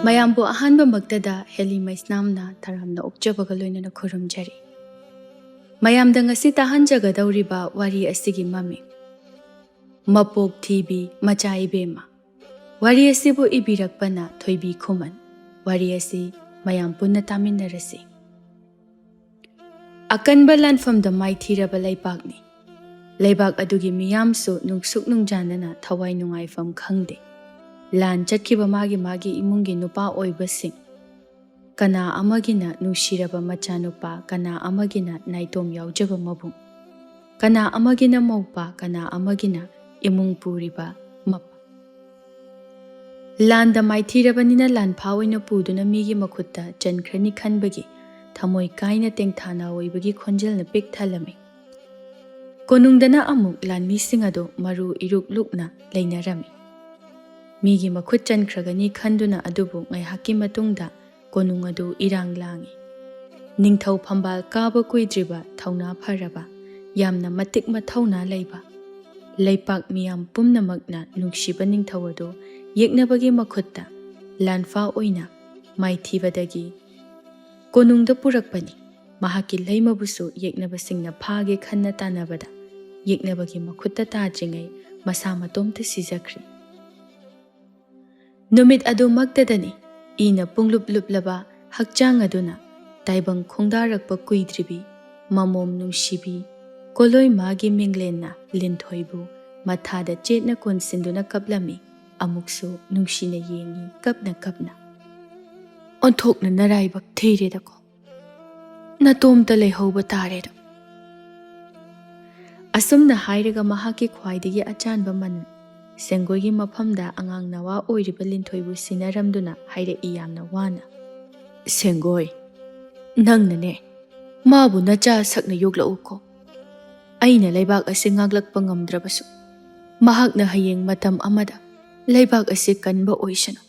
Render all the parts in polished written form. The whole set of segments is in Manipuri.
mayambu ahanba magtada Helly Maisnam na tharamna okjabaga loinana khurumjari. Mayamda ngasi tahanjagadauriba wari asigi mami. Mapok Thirabi Maja Ebema. Wari asibu ibirakpana Thoibi Khuman. Wari asi mayam punna taminarasi. Akanba lanfamda mai thiraba laibakni. Laibak adugi miyamsu nungsuk nungjanana thawai nungaifam khangde. Lan chatkiba magi imungi nupa oibasing. Kana amagina nushiraba macha nupa, kana amagina naitom yaujaba mabung. Kana amagina maupa, kana amagina imung puriba mapa. Landa mai thiraba nina lan phawina puduna migi makutta jankrani khanbagi thamoi kaina tengthana oibagi khonjel na pik thalami. Konungdana amuk lan mising ado maru iruk lukna leinarami. Migi makhut chankragani khanduna adubu ngaihaki matungda konung adu irang langi. Ningthau phambal kaba kuidriba thauna pharaba yamna matik mathauna leiba. Leipak miyam pumnamakna nungsiba ningthau adu yeknabagi makhutta lanfa oina mai thibadagi konungda purakpani. Mahaki leimabusu yeknabasingna phage khanna tanabada yeknabagi makhutta tajringai masa matomta sijakri. Numit adu magdadani ina punglup luplaba hakchang aduna taibang khongdarakpa kuidribi mamom nungsibi koloi magi minglenna linthoibu mathada chetna konsinduna kaplami amuksu nungsina yengi kapna onthokna Maraibak Thiradako natomta leihauba tareda. Asumna hairaga mahaki khwaidagi achanba manan sengoigi mafamda angang nawa oiriba linthoibu sinaramduna haira iyamna wana. Sengoi, nangnane, mabu nacha sakna yoglauko. Aina laibak asi ngaglakpa ngamdrabasu. Mahakna hayeng matam amada, laibak asi kanba oisano.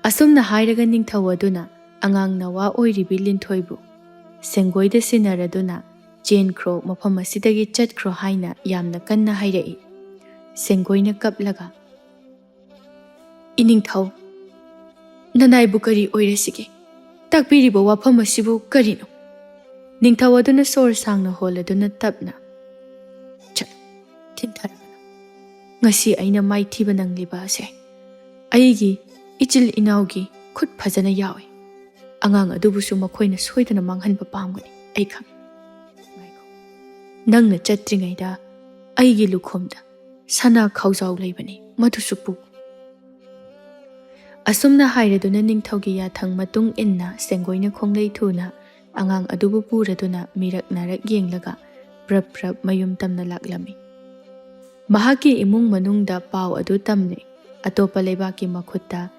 Asumna hairaga ningthawaduna angang nawa oiribi linthoibu. Sengoida sinaraduna jenkro mafam asidagi chatkro haina yamna kanna hairai. Sengoina kaplaga iningthau nanaibu kari oirasige takpiriba wafam asibu karino. Ningthau aduna sor sangna holaduna tapna chalo thintaragana ngasi aina mai thiba nangliba ase aigi ichil inaugi khut phajana yawi angang adubusu makhoina soidana manghanba pamgani ai khang nangna chatringaida aigi lukhomda sana khaujau leibani madusupu. Asumna hairaduna ningthaugi yathang matung inna sengoina khonglei thuna angang adubu puraduna mirak narak yenglaga prap mayum tamna laklami. Mahaki imung manungda pau adu tamne atopa leibaki makhutta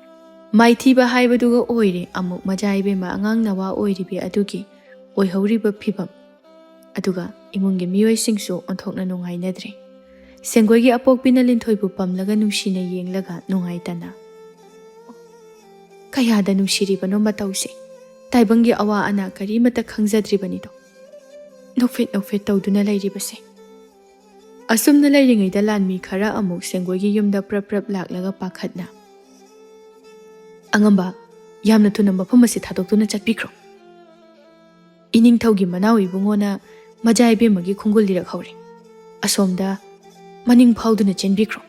maithiba haibaduga oire amuk Maja Ebema angang nawa oiribi adugi oihauriba phibam aduga imungi miyoi singsu onthokna nungainadre. Sengoigi apokpina linthoibu pamlaga nungsina yenglaga nungaitana. Kayada nungsiribano matause taibangi awa ana karimata khangzadribanido. Nofet tawduna lairibase. Asumna lairingaida lanmi khara amuk sengoigi yumda prap laklaga pakhatna. Angamba yamna thuna mafam asi thadokduna chatpikro. Iningthaugi manawi bungona Maja Ebemagi khungul lirak hawre. Asomda maning phawduna chenbikro.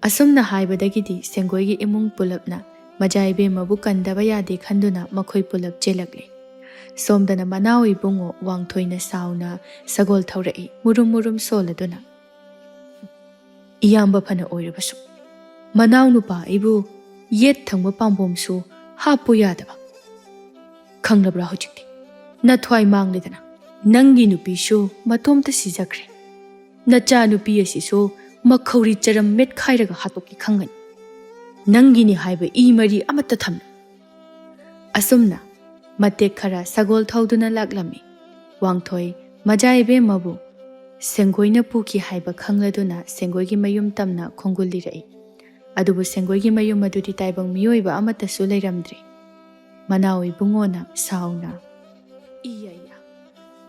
Asumna haibadagidi sengoigi imung pulapna Maja Ebemabu kandaba yade khanduna makhoi pulap chelakle. Somdana manawi bungo wangthoina sauna sagol thaurai murum soladuna. Iyamba phana oirabasu. Manaw nupa ibu yet thangba pambomsu hapu yadaba. Khanglabra hojikti. Nathwai mangledana. Nangi nupishu matomta sijakre. Nacha nupi asiso makhauri charam met khairaga hatoki khangani. Nangini haiba imari amata thamna. Asumna matek khara sagol thauduna laklami. Wangthoi Maja Ebemabu sengoina puki haiba khangladuna sengoigi mayum tamna khongullirai. Adubu sengoigi mayum adudi taibang miyoiba amata su leiramdri. Manawi bungona sauna. Iya.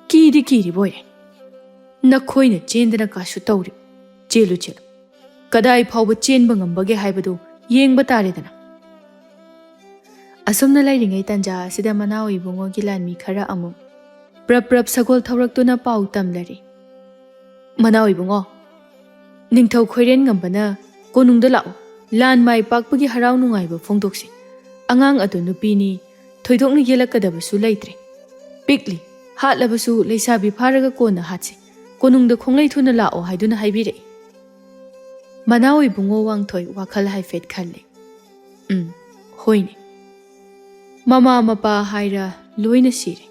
Kiri boire. Nakhoina chendana kasu tawri. Chelu. Kadai phawba chenba ngambage haibadu yengba taredana. Asumna lairingai tanja asida Manao ibungogi lanmi khara amu prap sagol thawraktuna pau tamlari. Manao ibungo ningthau khoiren ngambana konungda lao lan mai pakpagi harau nungaiba phongdokse. Angang adu nupini thoidokna yelakadabasu leitre. Pikli hatlabasu leisabi pharaga kona hatse. Konungda khonglei thuna lao haiduna haibire. Manao ibungo wangthoi wakhal haifet khalle. Hoine. Mama mapa haira loina sire.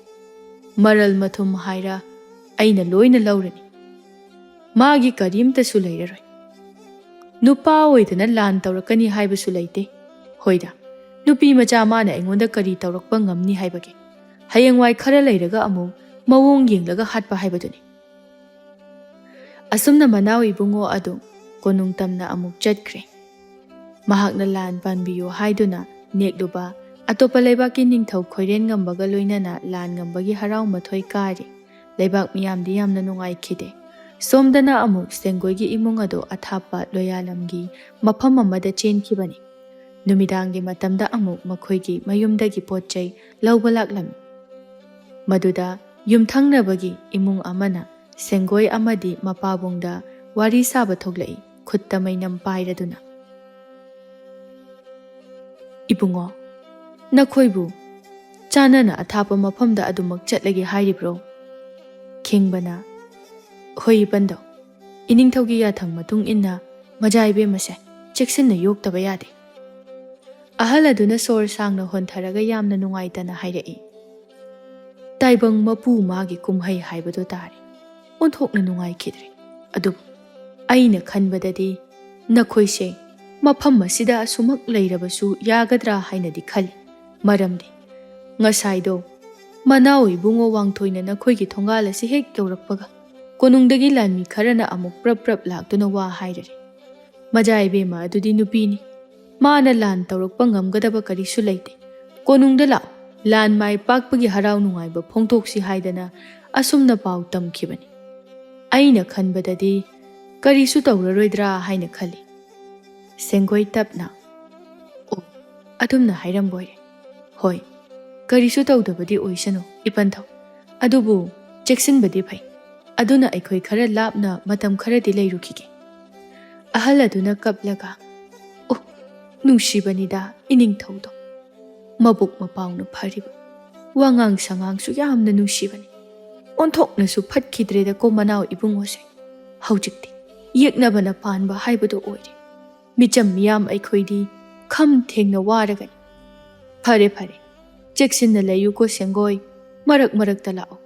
Maral mathum haira aina loina laurani. Magi karimta su leiraroi. Nupa oidana lan taurakani haibasu leite. Hoida. Nupi macha mana aingonda kari taurakpa ngamni haibage. Hayangwai khara leiraga amu mawong yenglaga hatpa haibaduni. Asumna Manao ibungo adu konung tamna amuk chatkre. Mahakna lan panbiyo haiduna nekluba atopa leibaki ningthau khoiren ngambaga loinana lan ngambagi harau mathoi kari. Leibak miyamdi yamna nungai khide. Somdana amuk sengoigi imung adu athapa loyalamgi mafam amada chenkibani. Numidangi matamda amuk makhoigi mayumdagi potchai laubalaklam. Maduda yumthangnabagi imung amana sengoi amadi mapabungda wari saba thoglai khutta mainam pairaduna. Ibungo nakhoibu chanana athapa mafamda adumak chatlagi hairibro. Kingbana hoi bando iningthaugi yathang matung inna Maja Ebema se cheksinna yoktaba yade. Ahal aduna sor sangna hontharaga yamna nungaitana hairei. Taibang mapu magi kumhai haibado tari. Onthokna nungai khidre. Adu aina khanbadadi nakhoise mafam asida sumak leirabasu yagadra hainadi khali. Maramdi ngasaido Manao ibungo wangthoina nakhoigi thongal asi hek yaurakpaga konungdagi lanmi kharana amuk prap laktuna wa hairare. Maja Ebema adudi nupini. Mana lan taurakpa ngamgadaba karisu leite. Konungda lao lan mai pakpagi harau nungaiba phongthoksi haidana asumna pau tamkhibani. Aina khanbadadi karisu tauraroidra haina khali. Sengoi tapna o adumna hairamboire. Hoi karisu taudabadi oisano ipanthau. Adubu cheksinbadi phai. Aduna aikhoi khara lapna matam khara di leirukige. Ahal aduna kaplaga oh nungsibanida iningthaudo. Mabuk mapaungna phariba. Wangang sangang su yamna nungsibani. Onthokna su phatkidreda ko Manao ibungose. Haujikti yeknabana panba haibado oire. Micham miyam aikhoidi kham thengna waragani. Phare cheksinna layu ko sengoi marak talao.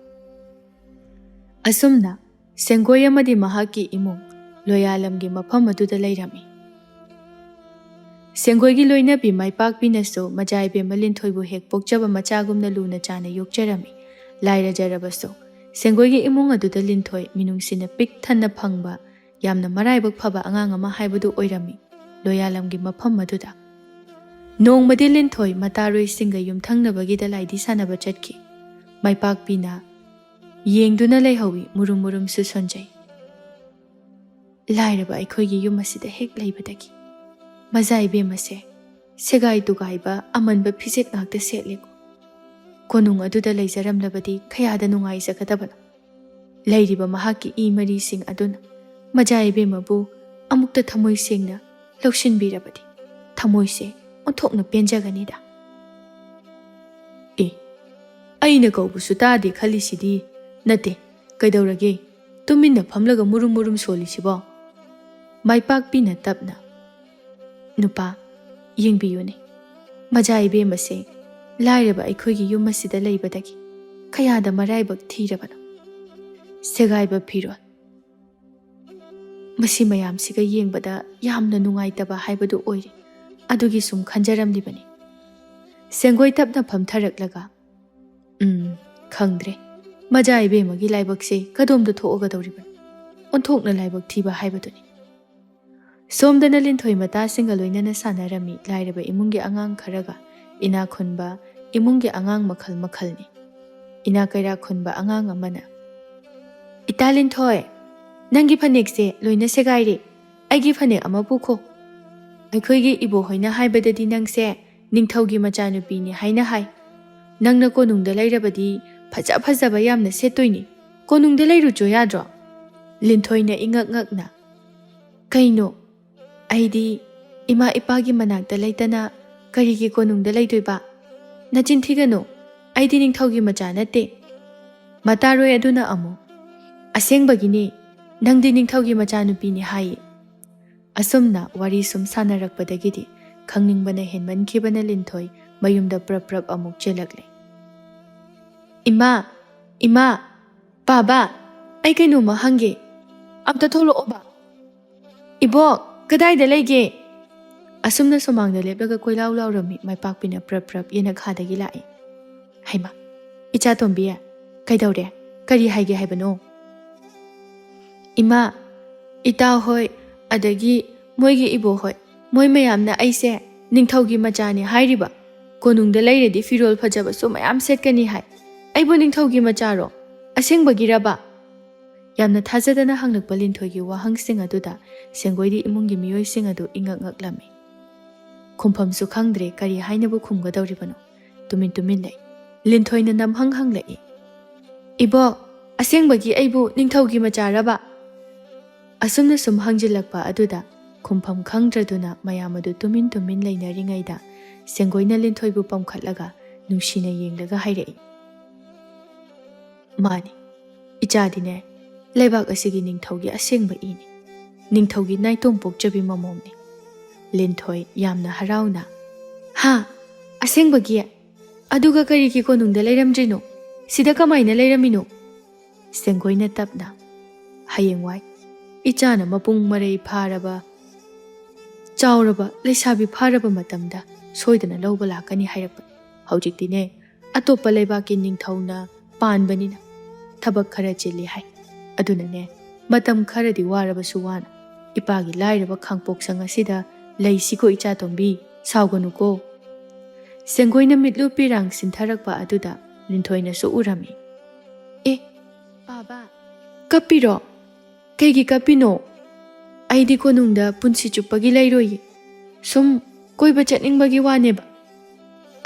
Asumna sengoi amadi mahaki imung loyalamgi mafam aduda leirami. Sengoigi loinabi maipakpinasu Maja Ebema linthoibu hek pokchaba machagumna luna chana yokjarami. Laira jarabasu sengoigi imung aduda linthoi minungsina pik thanna phangba yamna Maraibak phaba angang ama haibadu oirami loyalamgi mafam aduda. Nongmadi linthoi mataroi singa yumthangnabagida laidi sanaba chatki. Maipakpina yengduna leihawi murum su sonjai. Lairaba aikhoigi yum asida hek leibadagi Maja Ebema se segai tugaiba amanba phijek ngakta setlego. Konung aduda leijaramlabadi khayada nungai sakadabana. Leiriba mahaki mari sing aduna Maja Ebema bu amukta thamoi sengna lawsinbirabadi thamoi se onthokna penjaganida. Aina kaubusu tade khalisidi nate kaidaurage tuminna phamlaga murum solisibo. Maipakpina tapna nupa yengbiyune Maja Ebema se lairaba aikhoigi yum asida leibadagi khayada Maraibak Thirabano segaiba phiro masi mayam siga yengbada yamna nungaitaba haibadu oire adugi sum khanjaramlibani. Sengoi tapna phamtharaklaga khangdre Maja Ebema gi laibak se kadomda thoga dawriban onthokna laibak thiba haibaduni. Somdana linthoi mata singa loinana sanarami lairaba imungi angang kharaga ina khunba imungi angang makhal ni. Ina kaira khunba angang amana italin thoi nangi phanek se loina segairi aigi phanek ama pukho aikhoigi ibo hoina haibadadi nangse ꯅꯤꯡꯊꯧꯒꯤ ꯃꯆꯥꯅꯨꯄꯤꯅꯤ ꯍꯥꯏꯅ ꯍꯥꯏ ꯅꯪꯅ ꯀꯣꯅꯨꯡꯗ ꯂꯩꯔꯕꯗꯤ ꯐꯖ ꯐꯖꯕ ꯌꯥꯝꯅ ꯁꯦꯠꯇꯣꯏꯅꯤ ꯀꯣꯅꯨꯡꯗ ꯂꯩꯔꯨꯆꯣ ꯌꯥꯗ꯭ꯔꯣ ꯂꯤꯟꯊꯣꯏꯅ ꯏꯉꯛ ꯉꯛꯅ ꯀꯩꯅꯣ ꯑꯩꯗꯤ ꯏꯃꯥ ꯏꯄꯥꯒꯤ ꯃꯅꯥꯛꯇ ꯂꯩꯇꯅ ꯀꯔꯤꯒꯤ ꯀꯣꯅꯨꯡꯗ ꯂꯩꯗꯣꯏꯕ ꯅꯆꯤꯟ ꯊꯤꯒꯅꯨ ꯑꯩꯗꯤ ꯅꯤꯡꯊꯧꯒꯤ ꯃꯆꯥ ꯅꯠꯇꯦ ꯃꯇꯥꯔꯣꯏ ꯑꯗꯨꯅ ꯑꯃꯨꯛ ꯑꯁꯦꯡꯕꯒꯤꯅꯤ ꯅꯪꯗꯤ ꯅꯤꯡꯊꯧꯒꯤ ꯃꯆꯥꯅꯨꯄꯤꯅꯤ ꯍꯥꯏꯌꯦ ꯑꯁꯨꯝꯅ ꯋꯥꯔꯤ ꯁꯨꯝ ꯁꯥꯟꯅꯔꯛꯄꯗꯒꯤꯗꯤ ꯈꯪꯅꯤꯡꯕꯅ ꯍꯦꯟꯃꯟꯈꯤꯕꯅ ꯂꯤꯟꯊꯣꯏ ꯃꯌꯨꯝꯗ ꯄ꯭ꯔꯞ ꯄ꯭ꯔꯞ ꯑꯃꯨꯛ ꯆꯦꯜꯂꯛꯂꯦ ꯏꯃꯥ ꯏꯃꯥ ꯕꯥꯕꯥ ꯑꯩ ꯀꯩꯅꯣꯝꯃ ꯍꯪꯒꯦ ꯑꯝꯇ ꯊꯣꯛꯂꯛꯑꯣꯕ ꯏꯕꯣꯛ ꯀꯗꯥꯏꯗ ꯂꯩꯒꯦ ꯑꯁꯨꯝꯅ ꯁꯨꯃꯥꯡꯗ ꯂꯦꯞꯂꯒ ꯀꯣꯏꯂꯥꯎ ꯂꯥꯎꯔꯝꯃꯤ ꯃꯥꯏꯄꯥꯛꯄꯤꯅ ꯄ꯭ꯔꯞ ꯄ꯭ꯔꯞ ꯌꯦꯅꯈꯥꯗꯒꯤ ꯂꯥꯛꯏ ꯍꯩꯃꯥ ꯏꯆꯥ ꯇꯣꯝꯕꯤ ꯀꯩꯗꯧꯔꯦ ꯀꯔꯤ ꯍꯥꯏꯒꯦ ꯍꯥꯏꯕꯅꯣ ꯏꯃꯥ ꯏꯇꯥꯎ ꯍꯣꯏ ꯑꯗꯒꯤ ꯃꯣꯏꯒꯤ ꯏꯕꯣꯛ ꯍꯣꯏ ꯃꯣꯏ ꯃꯌꯥꯝꯅ ꯑꯩꯁꯦ ꯅꯤꯡꯊꯧꯒꯤ ꯃꯆꯥꯅꯤ ꯍꯥꯏꯔꯤꯕ ꯀꯣꯅꯨꯡꯗ ꯂꯩꯔꯗꯤ ꯐꯤꯔꯣꯜ ꯐꯖꯕꯁꯨ ꯃꯌꯥꯝ ꯁꯦꯠꯀꯅꯤ ꯍꯥꯏ ꯑꯩꯕꯨ ꯅꯤꯡꯊꯧꯒꯤ ꯃꯆꯥꯔꯣ ꯑꯁꯦꯡꯕꯒꯤꯔꯕ ꯌꯥꯝꯅ ꯊꯥꯖꯗꯅ ꯍꯪꯂꯛꯄ ꯂꯤꯟꯊꯣꯏꯒꯤ ꯋꯥꯍꯪꯁꯤꯡ ꯑꯗꯨꯗ ꯁꯦꯡꯒꯣꯏꯒꯤ ꯏꯃꯨꯡꯒꯤ ꯃꯤꯑꯣꯏꯁꯤꯡ ꯑꯗꯨ ꯏꯉꯛ ꯉꯛꯂꯝꯃꯤ ꯈꯨꯝꯐꯝꯁꯨ ꯈꯪꯗ꯭ꯔꯦ ꯀꯔꯤ ꯍꯥꯏꯅꯕꯨ ꯈꯨꯝꯒꯗꯧꯔꯤꯕꯅꯣ ꯇꯨꯃꯤꯟ ꯇꯨꯃꯤꯟ ꯂꯩ ꯂꯤꯟꯊꯣꯏꯅ ꯅꯝꯍꯪ ꯍꯪꯂꯛꯏ ꯏꯕꯣꯛ ꯑꯁꯦꯡꯕꯒꯤ ꯑꯩꯕꯨ ꯅꯤꯡꯊꯧꯒꯤ ꯃꯆꯥꯔꯕ ꯑꯁꯨꯝꯅ ꯁꯨꯝ ꯍꯪꯖꯤꯜꯂꯛꯄ ꯑꯗꯨꯗ ꯈꯨꯝꯐꯝ ꯈꯪꯗ꯭ꯔꯗꯨꯅ ꯃꯌꯥꯝ ꯑꯗꯨ ꯇꯨꯃꯤꯟ ꯇꯨꯃꯤꯟ ꯂꯩꯅꯔꯤꯉꯩꯗ ꯁꯦꯡꯒꯣꯏꯅ ꯂꯤꯟꯊꯣꯏꯕꯨ ꯄꯝꯈꯠꯂꯒ ꯅꯨꯡꯁꯤꯅ ꯌꯦꯡꯂꯒ ꯍꯥꯏꯔꯛꯏ ꯃꯥꯅꯤ ꯏꯆꯥꯗꯤꯅꯦ ꯂꯩꯕꯥꯛ ꯑꯁꯤꯒꯤ ꯅꯤꯡꯊꯧꯒꯤ ꯑꯁꯦꯡꯕ ꯏꯅꯤ ꯅꯤꯡꯊꯧꯒꯤ ꯅꯥꯏꯇꯣꯝ ꯄꯣꯛꯆꯕꯤ ꯃꯃꯣꯝꯅꯤ ꯂꯤꯟꯊꯣꯏ ꯌꯥꯝꯅ ꯍꯔꯥꯎꯅ ꯍꯥ ꯑꯁꯦꯡꯕꯒꯤ ꯑꯗꯨꯒ ꯀꯔꯤꯒꯤ ꯀꯣꯅꯨꯡꯗ ꯂꯩꯔꯝꯗ꯭ꯔꯤꯅꯣ ꯁꯤꯗ ꯀꯃꯥꯏꯅ ꯂꯩꯔꯝꯃꯤꯅꯣ ꯁꯦꯡꯒꯣꯏꯅ ꯇꯞꯅ ꯍꯌꯦꯡꯋꯥꯏ ꯏꯆꯥꯅ ꯃꯄꯨꯡ ꯃꯔꯩ ꯐꯥꯔꯕ ꯆꯥꯎꯔꯕ ꯂꯩꯁꯥꯕꯤ ꯐꯥꯔꯕ ꯃꯇꯝꯗ ꯁꯣꯏꯗꯅ ꯂꯧꯕ ꯂꯥꯛꯀꯅꯤ ꯍꯥꯏꯔꯛꯄꯅꯤ ꯍꯧꯖꯤꯛꯇꯤꯅꯦ ꯑꯇꯣꯞꯄ ꯂꯩꯕꯥꯛꯀꯤ ꯅꯤꯡꯊꯧꯅ ꯄꯥꯟꯕꯅꯤꯅ ꯊꯕꯛ ꯈꯔ ꯆꯤꯜꯂꯤ ꯍꯥꯏ ꯑꯗꯨꯅꯅꯦ ꯃꯇꯝ ꯈꯔꯗꯤ ꯋꯥꯔꯕꯁꯨ ꯋꯥꯅ ꯏꯄꯥꯒꯤ ꯂꯥꯏꯔꯕ ꯈꯥꯡꯄꯣꯛꯁꯪ ꯑꯁꯤꯗ ꯂꯩꯁꯤꯀꯣ ꯏꯆꯥ ꯇꯣꯝꯕꯤ ꯁꯥꯎꯒꯅꯨꯀꯣ ꯁꯦꯡꯒꯣꯏꯅ ꯃꯤꯠꯂꯨ ꯄꯤꯔꯥꯡ ꯁꯤꯟꯊꯔꯛꯄ ꯑꯗꯨꯗ ꯂꯤꯟꯊꯣꯏꯅꯁꯨ ꯎꯔꯝꯃꯤ ꯑꯦ ꯕꯥꯕꯥ ꯀꯞꯄꯤꯔꯣ ꯀꯩꯒꯤ ꯀꯞꯄꯤꯅꯣ ꯑꯩꯗꯤ ꯀꯣꯅꯨꯡꯗ ꯄꯨꯟꯁꯤ ꯆꯨꯞꯄꯒꯤ ꯂꯩꯔꯣꯏꯌꯦ ꯁꯨꯝ ꯀꯣꯏꯕ ꯆꯠꯅꯤꯡꯕꯒꯤ ꯋꯥꯅꯦꯕ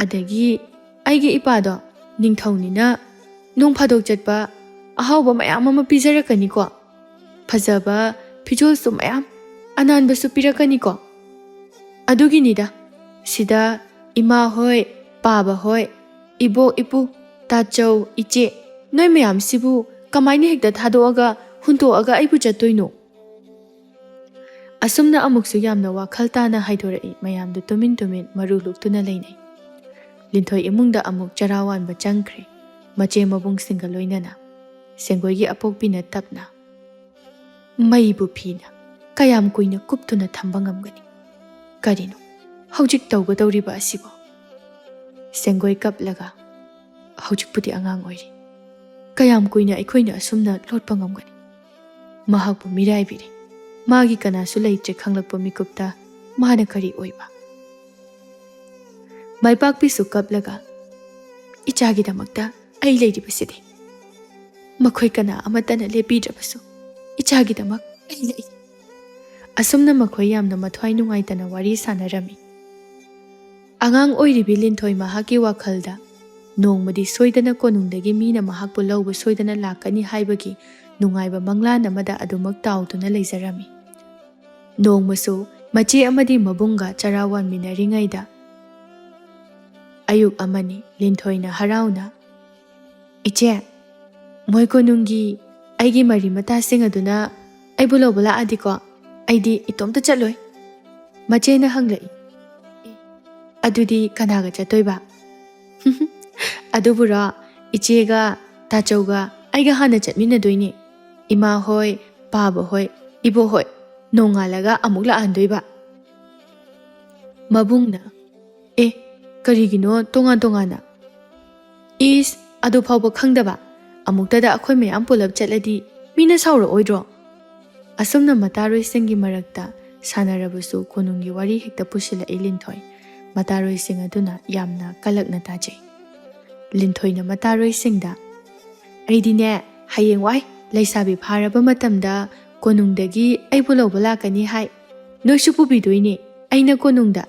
ꯑꯗꯒꯤ ꯑꯩꯒꯤ ꯏꯄꯥꯗꯣ ꯅꯤꯡꯊꯧꯅꯤꯅ ꯅꯣꯡ ꯐꯥꯗꯣꯛ ꯆꯠꯄ ꯑꯍꯥꯎꯕ ꯃꯌꯥꯝ ꯑꯃ ꯄꯤꯖꯔꯛꯀꯅꯤꯀꯣ ꯐꯖꯕ ꯐꯤꯖꯣꯜꯁꯨ ꯃꯌꯥꯝ ꯑꯅꯥꯟꯕꯁꯨ ꯄꯤꯔꯛꯀꯅꯤꯀꯣ ꯑꯗꯨꯒꯤꯅꯤꯗ ꯁꯤꯗ ꯏꯃꯥ ꯍꯣꯏ ꯄꯥꯕ ꯍꯣꯏ ꯏꯕꯣꯛ ꯏꯄꯨ ꯇꯥꯆꯧ ꯏꯆꯦ ꯅꯣꯏ ꯃꯌꯥꯝꯁꯤꯕꯨ ꯀꯃꯥꯏꯅ ꯍꯦꯛꯇ ꯊꯥꯗꯣꯛꯑꯒ ꯍꯨꯟꯇꯣꯛꯑꯒ ꯑꯩꯕꯨ ꯆꯠꯇꯣꯏꯅꯣ ꯑꯁꯨꯝꯅ ꯑꯃꯨꯛꯁꯨ ꯌꯥꯝꯅ ꯋꯥꯈꯜ ꯇꯥꯅ ꯍꯥꯏꯗꯣꯔꯛꯏ ꯃꯌꯥꯝꯗꯨ ꯇꯨꯃꯤꯟ ꯇꯨꯃꯤꯟ ꯃꯔꯨ ꯂꯨꯛꯇꯨꯅ ꯂꯩꯅꯩ ꯂꯤꯟꯊꯣꯏ ꯏꯃꯨꯡꯗ ꯑꯃꯨꯛ ꯆꯔꯥ ꯋꯥꯟꯕ ꯆꯪꯈ꯭ꯔꯦ ꯃꯆꯦ ꯃꯕꯨꯡꯁꯤꯡꯒ ꯂꯣꯏꯅꯅ ꯁꯦꯡꯒꯣꯏꯒꯤ ꯑꯄꯣꯛꯄꯤꯅ ꯇꯞꯅ ꯃꯩꯕꯨ ꯐꯤꯅ ꯀꯌꯥꯝ ꯀꯨꯏꯅ ꯀꯨꯞꯇꯨꯅ ꯊꯝꯕ ꯉꯝꯒꯅꯤ ꯀꯔꯤꯅꯣ ꯍꯧꯖꯤꯛ ꯇꯧꯒꯗꯧꯔꯤꯕ ꯑꯁꯤꯕꯣ ꯁꯦꯡꯒꯣꯏ ꯀꯞꯂꯒ ꯍꯧꯖꯤꯛꯄꯨꯗꯤ ꯑꯉꯥꯡ ꯑꯣꯏꯔꯤ ꯀꯌꯥꯝ ꯀꯨꯏꯅ ꯑꯩꯈꯣꯏꯅ ꯑꯁꯨꯝꯅ ꯂꯣꯠꯄ ꯉꯝꯒꯅꯤ ꯃꯍꯥꯛꯄꯨ ꯃꯤꯔꯥꯏꯕꯤꯔꯤ ꯃꯥꯒꯤ ꯀꯅꯥꯁꯨ ꯂꯩꯇ꯭ꯔꯦ ꯈꯪꯂꯛꯄ ꯃꯤꯀꯨꯞꯇ ꯃꯥꯅ ꯀꯔꯤ ꯑꯣꯏꯕ ꯃꯥꯏꯄꯥꯛꯄꯤꯁꯨ ꯀꯞꯂꯒ ꯏꯆꯥꯒꯤꯗꯃꯛꯇ ꯑꯩ ꯂꯩꯔꯤꯕꯁꯤꯗꯤ ꯃꯈꯣꯏ ꯀꯅꯥ ꯑꯃꯠꯇꯅ ꯂꯦꯞꯄꯤꯗ꯭ꯔꯕꯁꯨ ꯏꯆꯥꯒꯤꯗꯃꯛ ꯑꯩ ꯂꯩ ꯑꯁꯨꯝꯅ ꯃꯈꯣꯏ ꯌꯥꯝꯅ ꯃꯊ꯭ꯋꯥꯏ ꯅꯨꯡꯉꯥꯏꯇꯅ ꯋꯥꯔꯤ ꯁꯥꯟꯅꯔꯝꯃꯤ ꯑꯉꯥꯡ ꯑꯣꯏꯔꯤꯕꯤ ꯂꯤꯟꯊꯣꯏ ꯃꯍꯥꯛꯀꯤ ꯋꯥꯈꯜꯗ ꯅꯣꯡꯃꯗꯤ ꯁꯣꯏꯗꯅ ꯀꯣꯅꯨꯡꯗꯒꯤ ꯃꯤꯅ ꯃꯍꯥꯛꯄꯨ ꯂꯧꯕ ꯁꯣꯏꯗꯅ ꯂꯥꯛꯀꯅꯤ ꯍꯥꯏꯕꯒꯤ ꯅꯨꯡꯉꯥꯏꯕ ꯃꯪꯂꯥꯟ ꯑꯃꯗ ꯑꯗꯨꯃꯛ ꯇꯥꯎꯗꯨꯅ ꯂꯩꯖꯔꯝꯃꯤ ꯅꯣꯡꯃꯁꯨ ꯃꯆꯦ ꯑꯃꯗꯤ ꯃꯕꯨꯡꯒ ꯆꯔꯥ ꯋꯥꯟꯃꯤꯟꯅꯔꯤꯉꯩꯗ ꯑꯌꯨꯛ ꯑꯃꯅꯤ ꯂꯤꯟꯊꯣꯏꯅ ꯍꯔꯥꯎꯅ ꯏꯆꯦ ꯃꯣꯏ ꯀꯣꯅꯨꯡꯒꯤ ꯑꯩꯒꯤ ꯃꯔꯤ ꯃꯇꯥꯁꯤꯡ ꯑꯗꯨꯅ ꯑꯩꯕꯨ ꯂꯧꯕ ꯂꯥꯛꯑꯗꯤꯀꯣ ꯑꯩꯗꯤ ꯏꯇꯣꯝꯇ ꯆꯠꯂꯣꯏ ꯃꯆꯦꯅ ꯍꯪꯂꯛꯏ ꯑꯗꯨꯗꯤ ꯀꯅꯥꯒ ꯆꯠꯇꯣꯏꯕ ꯑꯗꯨꯕꯨꯔꯣ ꯏꯆꯦꯒ ꯇꯥꯆꯧꯒ ꯑꯩꯒ ꯍꯥꯟꯅ ꯆꯠꯃꯤꯟꯅꯗꯣꯏꯅꯤ ꯏꯃꯥ ꯍꯣꯏ ꯄꯥꯕ ꯍꯣꯏ ꯏꯕꯣ ꯍꯣꯏ ꯅꯣꯡꯉꯥꯜꯂꯒ ꯑꯃꯨꯛ ꯂꯥꯛꯍꯟꯗꯣꯏꯕ ꯃꯕꯨꯡꯅ ꯑꯦ ꯀꯔꯤꯒꯤꯅꯣ ꯇꯣꯉꯥꯟ ꯇꯣꯉꯥꯟꯅ ꯏꯁ ꯑꯗꯨ ꯐꯥꯎꯕ ꯈꯪꯗꯕ ꯑꯃꯨꯛꯇꯗ ꯑꯩꯈꯣꯏ ꯃꯌꯥꯝ ꯄꯨꯂꯞ ꯆꯠꯂꯗꯤ ꯃꯤꯅ ꯁꯥꯎꯔꯛꯑꯣꯏꯗ꯭ꯔꯣ ꯑꯁꯨꯝꯅ ꯃꯇꯥꯔꯣꯏꯁꯤꯡꯒꯤ ꯃꯔꯛꯇ ꯁꯥꯟꯅꯔꯕꯁꯨ ꯀꯣꯅꯨꯡꯒꯤ ꯋꯥꯔꯤ ꯍꯦꯛꯇ ꯄꯨꯁꯤꯜꯂꯛꯏ ꯂꯤꯟꯊꯣꯏ ꯃꯇꯥꯔꯣꯏꯁꯤꯡ ꯑꯗꯨꯅ ꯌꯥꯝꯅ ꯀꯜꯂꯛꯅ ꯇꯥꯖꯩ ꯂꯤꯟꯊꯣꯏꯅ ꯃꯇꯥꯔꯣꯏꯁꯤꯡꯗ ꯑꯩꯗꯤꯅꯦ ꯍꯌꯦꯡꯋꯥꯏ ꯂꯩꯁꯥꯕꯤ ꯐꯥꯔꯕ ꯃꯇꯝꯗ ꯀꯣꯅꯨꯡꯗꯒꯤ ꯑꯩꯕꯨ ꯂꯧꯕ ꯂꯥꯛꯀꯅꯤ ꯍꯥꯏ ꯅꯣꯏꯁꯨ ꯄꯨꯕꯤꯗꯣꯏꯅꯦ ꯑꯩꯅ ꯀꯣꯅꯨꯡꯗ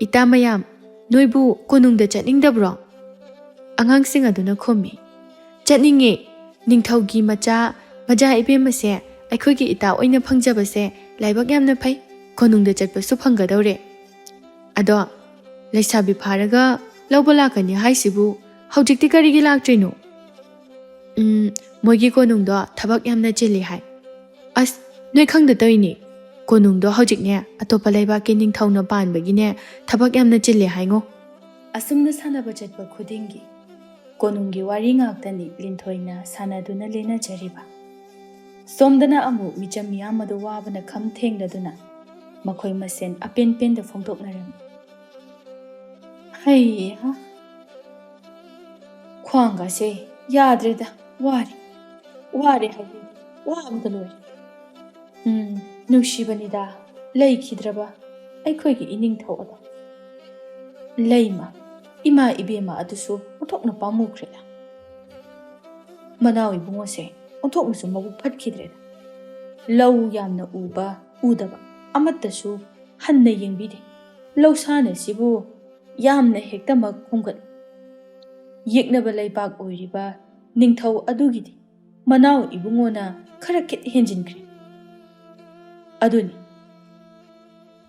ꯏꯇꯥ ꯃꯌꯥꯝ ꯅꯣꯏꯕꯨ ꯀꯣꯅꯨꯡꯗ ꯆꯠꯅꯤꯡꯗꯕ꯭ꯔꯣ? ꯑꯉꯥꯡꯁꯤꯡ ꯑꯗꯨꯅ ꯈꯨꯝꯃꯤ, ꯆꯠꯅꯤꯡꯉꯦ, ꯅꯤꯡꯊꯧꯒꯤ ꯃꯆꯥ ꯃꯖꯥ ꯏꯕꯦꯝꯃꯁꯦ ꯑꯩꯈꯣꯏꯒꯤ ꯏꯇꯥ ꯑꯣꯏꯅ ꯐꯪꯖꯕꯁꯦ ꯂꯥꯏꯕꯛ ꯌꯥꯝꯅ ꯐꯩ, ꯀꯣꯅꯨꯡꯗ ꯆꯠꯄꯁꯨ ꯐꯪꯒꯗꯧꯔꯦ꯫ ꯑꯗꯣ ꯂꯩꯁꯥꯕꯤ ꯐꯥꯔꯒ ꯂꯧꯕ ꯂꯥꯛꯀꯅꯤ ꯍꯥꯏꯁꯤꯕꯨ ꯍꯧꯖꯤꯛꯇꯤ ꯀꯔꯤꯒꯤ ꯂꯥꯛꯇ꯭ꯔꯤꯅꯣ? ꯃꯣꯏꯒꯤ ꯀꯣꯅꯨꯡꯗꯣ ꯊꯕꯛ ꯌꯥꯝꯅ ꯆꯤꯜꯂꯤ ꯍꯥꯏ꯫ ꯑꯁ, ꯅꯣꯏ ꯈꯪꯗ ꯇꯧꯏꯅꯦ, ꯀꯣꯅꯨꯡꯗꯣ ꯍꯧꯖꯤꯛꯅꯦ ꯑꯇꯣꯞꯄ ꯂꯩꯕꯥꯛꯀꯤ ꯅꯤꯡꯊꯧꯅ ꯄꯥꯟꯕꯒꯤꯅꯦ ꯊꯕꯛ ꯌꯥꯝꯅ ꯆꯤꯜꯂꯦ ꯍꯥꯏꯉꯣ꯫ ꯑꯁꯨꯝꯅ ꯁꯥꯟꯅꯕ ꯆꯠꯄ ꯈꯨꯗꯤꯡꯒꯤ ꯀꯣꯅꯨꯡꯒꯤ ꯋꯥꯔꯤ ꯉꯥꯛꯇꯅꯤ ꯂꯤꯟꯊꯣꯏꯅ ꯁꯥꯟꯅꯗꯨꯅ ꯂꯦꯟꯅꯖꯔꯤꯕ꯫ ꯁꯣꯝꯗꯅ ꯑꯃꯨꯛ ꯃꯤꯆꯝ ꯃꯤꯌꯥꯝ ꯑꯗꯨ ꯋꯥꯕꯅ ꯈꯝ ꯊꯦꯡꯂꯗꯨꯅ ꯃꯈꯣꯏ ꯃꯁꯦꯟ ꯑꯄꯦꯟ ꯄꯦꯟꯗ ꯐꯣꯡꯗꯣꯛꯅꯔꯝꯃꯤ꯫ ꯍꯩꯍꯥ, ꯈ꯭ꯋꯥꯡꯒꯁꯦ ꯌꯥꯗ꯭ꯔꯦꯗ, ꯋꯥꯔꯦ ꯍꯥꯏꯗꯤ ꯋꯥꯕꯗ ꯂꯣꯏꯔꯦ꯫ ꯅꯨꯡꯁꯤꯕꯅꯤꯗ ꯂꯩꯈꯤꯗ꯭ꯔꯕ ꯑꯩꯈꯣꯏꯒꯤ ꯏꯅꯤꯡꯊꯧ ꯑꯗꯣ꯫ ꯂꯩꯃ, ꯏꯃꯥ ꯏꯕꯦꯝꯃ ꯑꯗꯨꯁꯨ ꯑꯣꯟꯊꯣꯛꯅ ꯄꯥꯝꯃꯨꯈ꯭ꯔꯦꯗ꯫ ꯃꯅꯥꯎ ꯏꯕꯨꯡꯉꯣꯁꯦ ꯑꯣꯟꯊꯣꯛꯅꯁꯨ ꯃꯕꯨꯛ ꯐꯠꯈꯤꯗ꯭ꯔꯦꯗ꯫ ꯂꯧ ꯌꯥꯝꯅ ꯎꯕ ꯎꯗꯕ ꯑꯃꯠꯇꯁꯨ ꯍꯟꯅ ꯌꯦꯡꯕꯤꯗꯦ꯫ ꯂꯧꯁꯥꯟ ꯑꯁꯤꯕꯨ ꯌꯥꯝꯅ ꯍꯦꯛꯇꯃꯛ ꯈꯣꯝꯒꯠꯂꯤ꯫ ꯌꯦꯛꯅꯕ ꯂꯩꯕꯥꯛ ꯑꯣꯏꯔꯤꯕ ꯅꯤꯡꯊꯧ ꯑꯗꯨꯒꯤꯗꯤ ꯃꯅꯥꯎ ꯏꯕꯨꯡꯉꯣꯅ ꯈꯔ ꯈꯤꯠ ꯍꯦꯟꯖꯤꯟꯈ꯭ꯔꯦ꯫ ꯑꯗꯨꯅꯤ,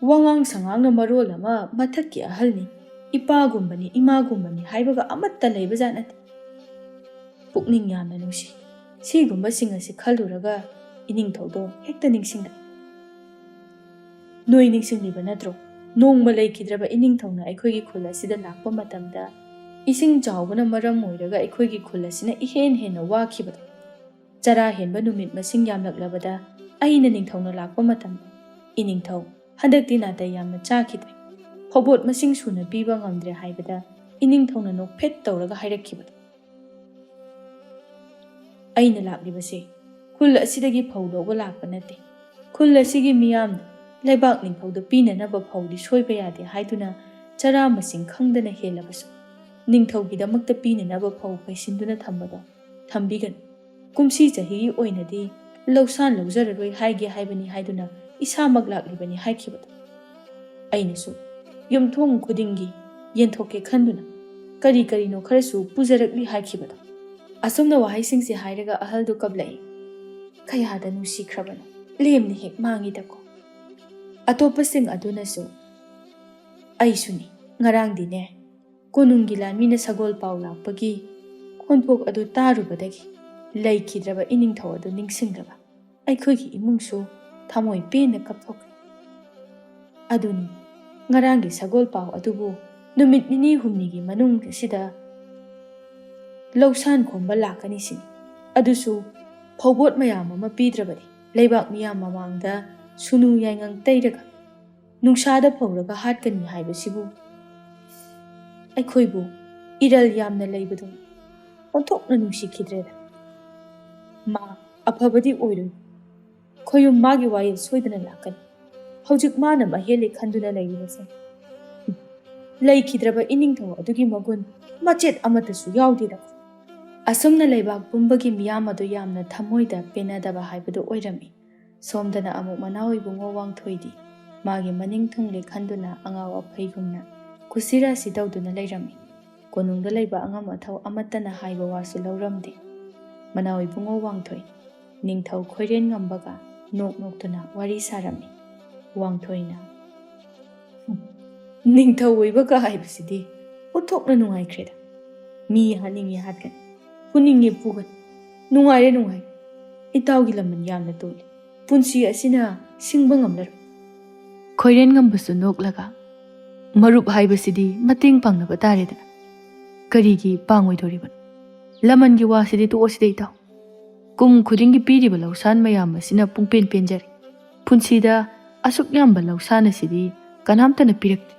ꯋꯥꯉꯥꯡ ꯁꯉꯥꯡꯅ ꯃꯔꯣꯜ ꯑꯃ ꯃꯊꯛꯀꯤ ꯑꯍꯜꯅꯤ, ꯏꯄꯥꯒꯨꯝꯕꯅꯤ ꯏꯃꯥꯒꯨꯝꯕꯅꯤ ꯍꯥꯏꯕꯒ ꯑꯃꯠꯇ ꯂꯩꯕꯖꯥꯠ ꯅꯠꯇꯦ꯫ ꯄꯨꯛꯅꯤꯡ ꯌꯥꯝꯅ ꯅꯨꯡꯁꯤ꯫ ꯁꯤꯒꯨꯝꯕꯁꯤꯡ ꯑꯁꯤ ꯈꯜꯂꯨꯔꯒ ꯏꯅꯤꯡꯊꯧꯗꯣ ꯍꯦꯛꯇ ꯅꯤꯡꯁꯤꯡꯂꯛꯏ꯫ ꯅꯣꯏ ꯅꯤꯡꯁꯤꯡꯂꯤꯕ ꯅꯠꯇ꯭ꯔꯣ? ꯅꯣꯡꯃ ꯂꯩꯈꯤꯗ꯭ꯔꯕ ꯏꯅꯤꯡꯊꯧꯅ ꯑꯩꯈꯣꯏꯒꯤ ꯈꯨꯜ ꯑꯁꯤꯗ ꯂꯥꯛꯄ ꯃꯇꯝꯗ ꯏꯁꯤꯡ ꯆꯥꯎꯕꯅ ꯃꯔꯝ ꯑꯣꯏꯔꯒ ꯑꯩꯈꯣꯏꯒꯤ ꯈꯨꯜ ꯑꯁꯤꯅ ꯏꯍꯦꯟ ꯍꯦꯟꯅ ꯋꯥꯈꯤꯕꯗꯣ꯫ ꯆꯔꯥ ꯍꯦꯟꯕ ꯅꯨꯃꯤꯠ ꯃꯁꯤꯡ ꯌꯥꯝꯂꯛꯂꯕꯗ ꯑꯩꯅ ꯅꯤꯡꯊꯧꯅ ꯂꯥꯛꯄ ꯃꯇꯝꯗ, ꯏꯅꯤꯡꯊꯧ, ꯍꯟꯗꯛꯇꯤ ꯅꯥꯇꯩ ꯌꯥꯝꯅ ꯆꯥꯈꯤꯗ꯭ꯔꯦ, ꯐꯧꯕꯣꯠ ꯃꯁꯤꯡ ꯁꯨꯅ ꯄꯤꯕ ꯉꯝꯗ꯭ꯔꯦ ꯍꯥꯏꯕꯗ ꯏꯅꯤꯡꯊꯧꯅ ꯅꯣꯛꯐꯦꯠ ꯇꯧꯔꯒ ꯍꯥꯏꯔꯛꯈꯤꯕꯗꯣ꯫ ꯑꯩꯅ ꯂꯥꯛꯂꯤꯕꯁꯦ ꯈꯨꯜ ꯑꯁꯤꯗꯒꯤ ꯐꯧ ꯂꯧꯕ ꯂꯥꯛꯄ ꯅꯠꯇꯦ, ꯈꯨꯜ ꯑꯁꯤꯒꯤ ꯃꯤꯌꯥꯝꯅ ꯂꯩꯕꯥꯛ ꯅꯤꯡꯊꯧꯗ ꯄꯤꯅꯅꯕ ꯐꯧꯗꯤ ꯁꯣꯏꯕ ꯌꯥꯗꯦ ꯍꯥꯏꯗꯨꯅ ꯆꯔꯥ ꯃꯁꯤꯡ ꯈꯪꯗꯅ ꯍꯦꯜꯂꯕꯁꯨ ꯅꯤꯡꯊꯧꯒꯤꯗꯃꯛꯇ ꯄꯤꯅꯅꯕ ꯐꯧ ꯄꯩꯁꯤꯟꯗꯨꯅ ꯊꯝꯕꯗꯣ ꯊꯝꯕꯤꯒꯅꯨ, ꯀꯨꯝꯁꯤ ꯆꯍꯤꯒꯤ ꯑꯣꯏꯅꯗꯤ ꯂꯧꯁꯥꯟ ꯂꯧꯖꯔꯔꯣꯏ ꯍꯥꯏꯒꯦ ꯍꯥꯏꯕꯅꯤ ꯍꯥꯏꯗꯨꯅ ꯏꯁꯥꯃꯛ ꯂꯥꯛꯂꯤꯕꯅꯤ ꯍꯥꯏꯈꯤꯕꯗꯣ꯫ ꯑꯩꯅꯁꯨ ꯌꯨꯝꯊꯣꯡ ꯈꯨꯗꯤꯡꯒꯤ ꯌꯦꯟꯊꯣꯛꯀꯦ ꯈꯟꯗꯨꯅ ꯀꯔꯤ ꯀꯔꯤꯅꯣ ꯈꯔꯁꯨ ꯄꯨꯖꯔꯛꯂꯤ ꯍꯥꯏꯈꯤꯕꯗꯣ꯫ ꯑꯁꯨꯝꯅ ꯋꯥꯍꯩꯁꯤꯡꯁꯦ ꯍꯥꯏꯔꯒ ꯑꯍꯜꯗꯨ ꯀꯞꯂꯛꯏ꯫ ꯀꯌꯥꯗ ꯅꯨꯡꯁꯤꯈ꯭ꯔꯕꯅꯣ, ꯂꯦꯝꯅ ꯍꯦꯛ ꯃꯥꯡꯉꯤꯗꯀꯣ꯫ ꯑꯇꯣꯞꯄꯁꯤꯡ ꯑꯗꯨꯅꯁꯨ, ꯑꯩꯁꯨꯅꯤ, ꯉꯔꯥꯡꯗꯤꯅꯦ ꯀꯣꯅꯨꯡꯒꯤ ꯂꯥꯟꯃꯤꯅ ꯁꯒꯣꯜ ꯄꯥꯎ ꯂꯥꯛꯄꯒꯤ ꯈꯣꯟꯊꯣꯛ ꯑꯗꯨ ꯇꯥꯔꯨꯕꯗꯒꯤ ꯂꯩꯈꯤꯗ꯭ꯔꯕ ꯏꯅꯤꯡꯊꯧ ꯑꯗꯨ ꯅꯤꯡꯁꯤꯡꯂꯒ ꯑꯩꯈꯣꯏꯒꯤ ꯏꯃꯨꯡꯁꯨ ꯊꯃꯣꯏ ꯄꯦꯟꯅ ꯀꯞꯊꯣꯛꯈ꯭ꯔꯦ꯫ ꯑꯗꯨꯅꯤ, ꯉꯔꯥꯡꯒꯤ ꯁꯒꯣꯜ ꯄꯥꯎ ꯑꯗꯨꯕꯨ ꯅꯨꯃꯤꯠ ꯅꯤꯅꯤ ꯍꯨꯝꯅꯤꯒꯤ ꯃꯅꯨꯡ ꯑꯁꯤꯗ ꯂꯧꯁꯥꯟ ꯈꯣꯝꯕ ꯂꯥꯛꯀꯅꯤ ꯁꯤꯅꯤ, ꯑꯗꯨꯁꯨ ꯐꯧꯕꯣꯠ ꯃꯌꯥꯝ ꯑꯃ ꯄꯤꯗ꯭ꯔꯕꯗꯤ ꯂꯩꯕꯥꯛ ꯃꯤꯌꯥꯝ ꯃꯃꯥꯡꯗ ꯁꯨꯅꯨ ꯌꯥꯏꯉꯪ ꯇꯩꯔꯒ ꯅꯨꯡꯁꯥꯗ ꯐꯧꯔꯒ ꯍꯥꯠꯀꯅꯤ ꯍꯥꯏꯕꯁꯤꯕꯨ ꯑꯩꯈꯣꯏꯕꯨ ꯏꯔꯜ ꯌꯥꯝꯅ ꯂꯩꯕꯗꯨꯅ ꯑꯣꯟꯊꯣꯛꯅ ꯅꯨꯡꯁꯤꯈꯤꯗ꯭ꯔꯦꯗ꯫ ꯃꯥ ꯑꯐꯕꯗꯤ ꯑꯣꯏꯔꯣꯏ, ꯈꯣꯌꯨꯝ ꯃꯥꯒꯤ ꯋꯥꯌꯦꯜ ꯁꯣꯏꯗꯅ ꯂꯥꯛꯀꯅꯤ꯫ ꯍꯧꯖꯤꯛ ꯃꯥꯅ ꯃꯍꯦꯜꯂꯤ ꯈꯟꯗꯨꯅ ꯂꯩꯔꯤꯕꯁꯦ ꯂꯩꯈꯤꯗ꯭ꯔꯕ ꯏꯅꯤꯡꯊꯧ ꯑꯗꯨꯒꯤ ꯃꯒꯨꯟ ꯃꯆꯦꯠ ꯑꯃꯠꯇꯁꯨ ꯌꯥꯎꯗꯦꯗ꯫ ꯑꯁꯨꯝꯅ ꯂꯩꯕꯥꯛ ꯄꯨꯝꯕꯒꯤ ꯃꯤꯌꯥꯝ ꯑꯗꯨ ꯌꯥꯝꯅ ꯊꯃꯣꯏꯗ ꯄꯦꯟꯅꯗꯕ ꯍꯥꯏꯕꯗꯨ ꯑꯣꯏꯔꯝꯃꯤ꯫ ꯁꯣꯝꯗꯅ ꯑꯃꯨꯛ ꯃꯅꯥꯎ ꯏꯕꯨꯡꯉꯣ ꯋꯥꯡꯊꯣꯏꯗꯤ ꯃꯥꯒꯤ ꯃꯅꯤꯡ ꯊꯨꯡꯂꯦ ꯈꯟꯗꯨꯅ ꯑꯉꯥꯎ ꯑꯐꯩꯒꯨꯝꯅ ꯀꯨꯁꯤꯔꯥꯁꯤ ꯇꯧꯗꯨꯅ ꯂꯩꯔꯝꯃꯤ꯫ ꯀꯣꯅꯨꯡꯗ ꯂꯩꯕ ꯑꯉꯝ ꯑꯊꯧ ꯑꯃꯠꯇꯅ ꯍꯥꯏꯕ ꯋꯥꯁꯨ ꯂꯧꯔꯝꯗꯦ꯫ ꯃꯅꯥꯎ ꯏꯕꯨꯡꯉꯣ ꯋꯥꯡꯊꯣꯏ ꯅꯤꯡꯊꯧ ꯈꯣꯏꯔꯦꯟ ꯉꯝꯕꯒ ꯅꯣꯛ ꯅꯣꯛꯇꯨꯅ ꯋꯥꯔꯤ ꯁꯥꯔꯝꯃꯤ꯫ ꯋꯥꯡꯊꯣꯏꯅ, ꯅꯤꯡꯊꯧ ꯑꯣꯏꯕꯒ ꯍꯥꯏꯕꯁꯤꯗꯤ ꯑꯣꯟꯊꯣꯛꯅ ꯅꯨꯡꯉꯥꯏꯈ꯭ꯔꯦꯗ꯫ ꯃꯤ ꯍꯥꯠꯅꯤꯡꯉꯤ ꯍꯥꯠꯀꯅꯤ, ꯄꯨꯅꯤꯡꯉꯤ ꯄꯨꯒꯅꯤ, ꯅꯨꯡꯉꯥꯏꯔꯦ꯫ ꯏꯇꯥꯎꯒꯤ ꯂꯃꯟ ꯌꯥꯝꯅ ꯇꯣꯜꯂꯤ, ꯄꯨꯟꯁꯤ ꯑꯁꯤꯅ ꯁꯤꯡꯕ ꯉꯝꯂꯔꯣꯏ꯫ ꯈꯣꯏꯔꯦꯟ ꯉꯝꯕꯁꯨ ꯅꯣꯛꯂꯒ, ꯃꯔꯨꯞ ꯍꯥꯏꯕꯁꯤꯗꯤ ꯃꯇꯦꯡ ꯄꯥꯡꯅꯕ ꯇꯥꯔꯦꯗꯅ, ꯀꯔꯤꯒꯤ ꯄꯥꯡꯉꯣꯏꯗꯣꯔꯤꯕꯅꯣ? ꯂꯃꯟꯒꯤ ꯋꯥꯁꯤꯗꯤ ꯇꯣꯛꯑꯁꯤꯗ ꯏꯇꯥꯎ, ꯀꯨꯝ ꯈꯨꯗꯤꯡꯒꯤ ꯄꯤꯔꯤꯕ ꯂꯧꯁꯥꯟ ꯃꯌꯥꯝ ꯑꯁꯤꯅ ꯄꯨꯡꯄꯦꯟ ꯄꯦꯟꯖꯔꯦ꯫ ꯄꯨꯟꯁꯤꯗ ꯑꯁꯨꯛ ꯌꯥꯝꯕ ꯂꯧꯁꯥꯟ ꯑꯁꯤꯗꯤ ꯀꯅꯥꯝꯇꯅ ꯄꯤꯔꯛꯇꯦ꯫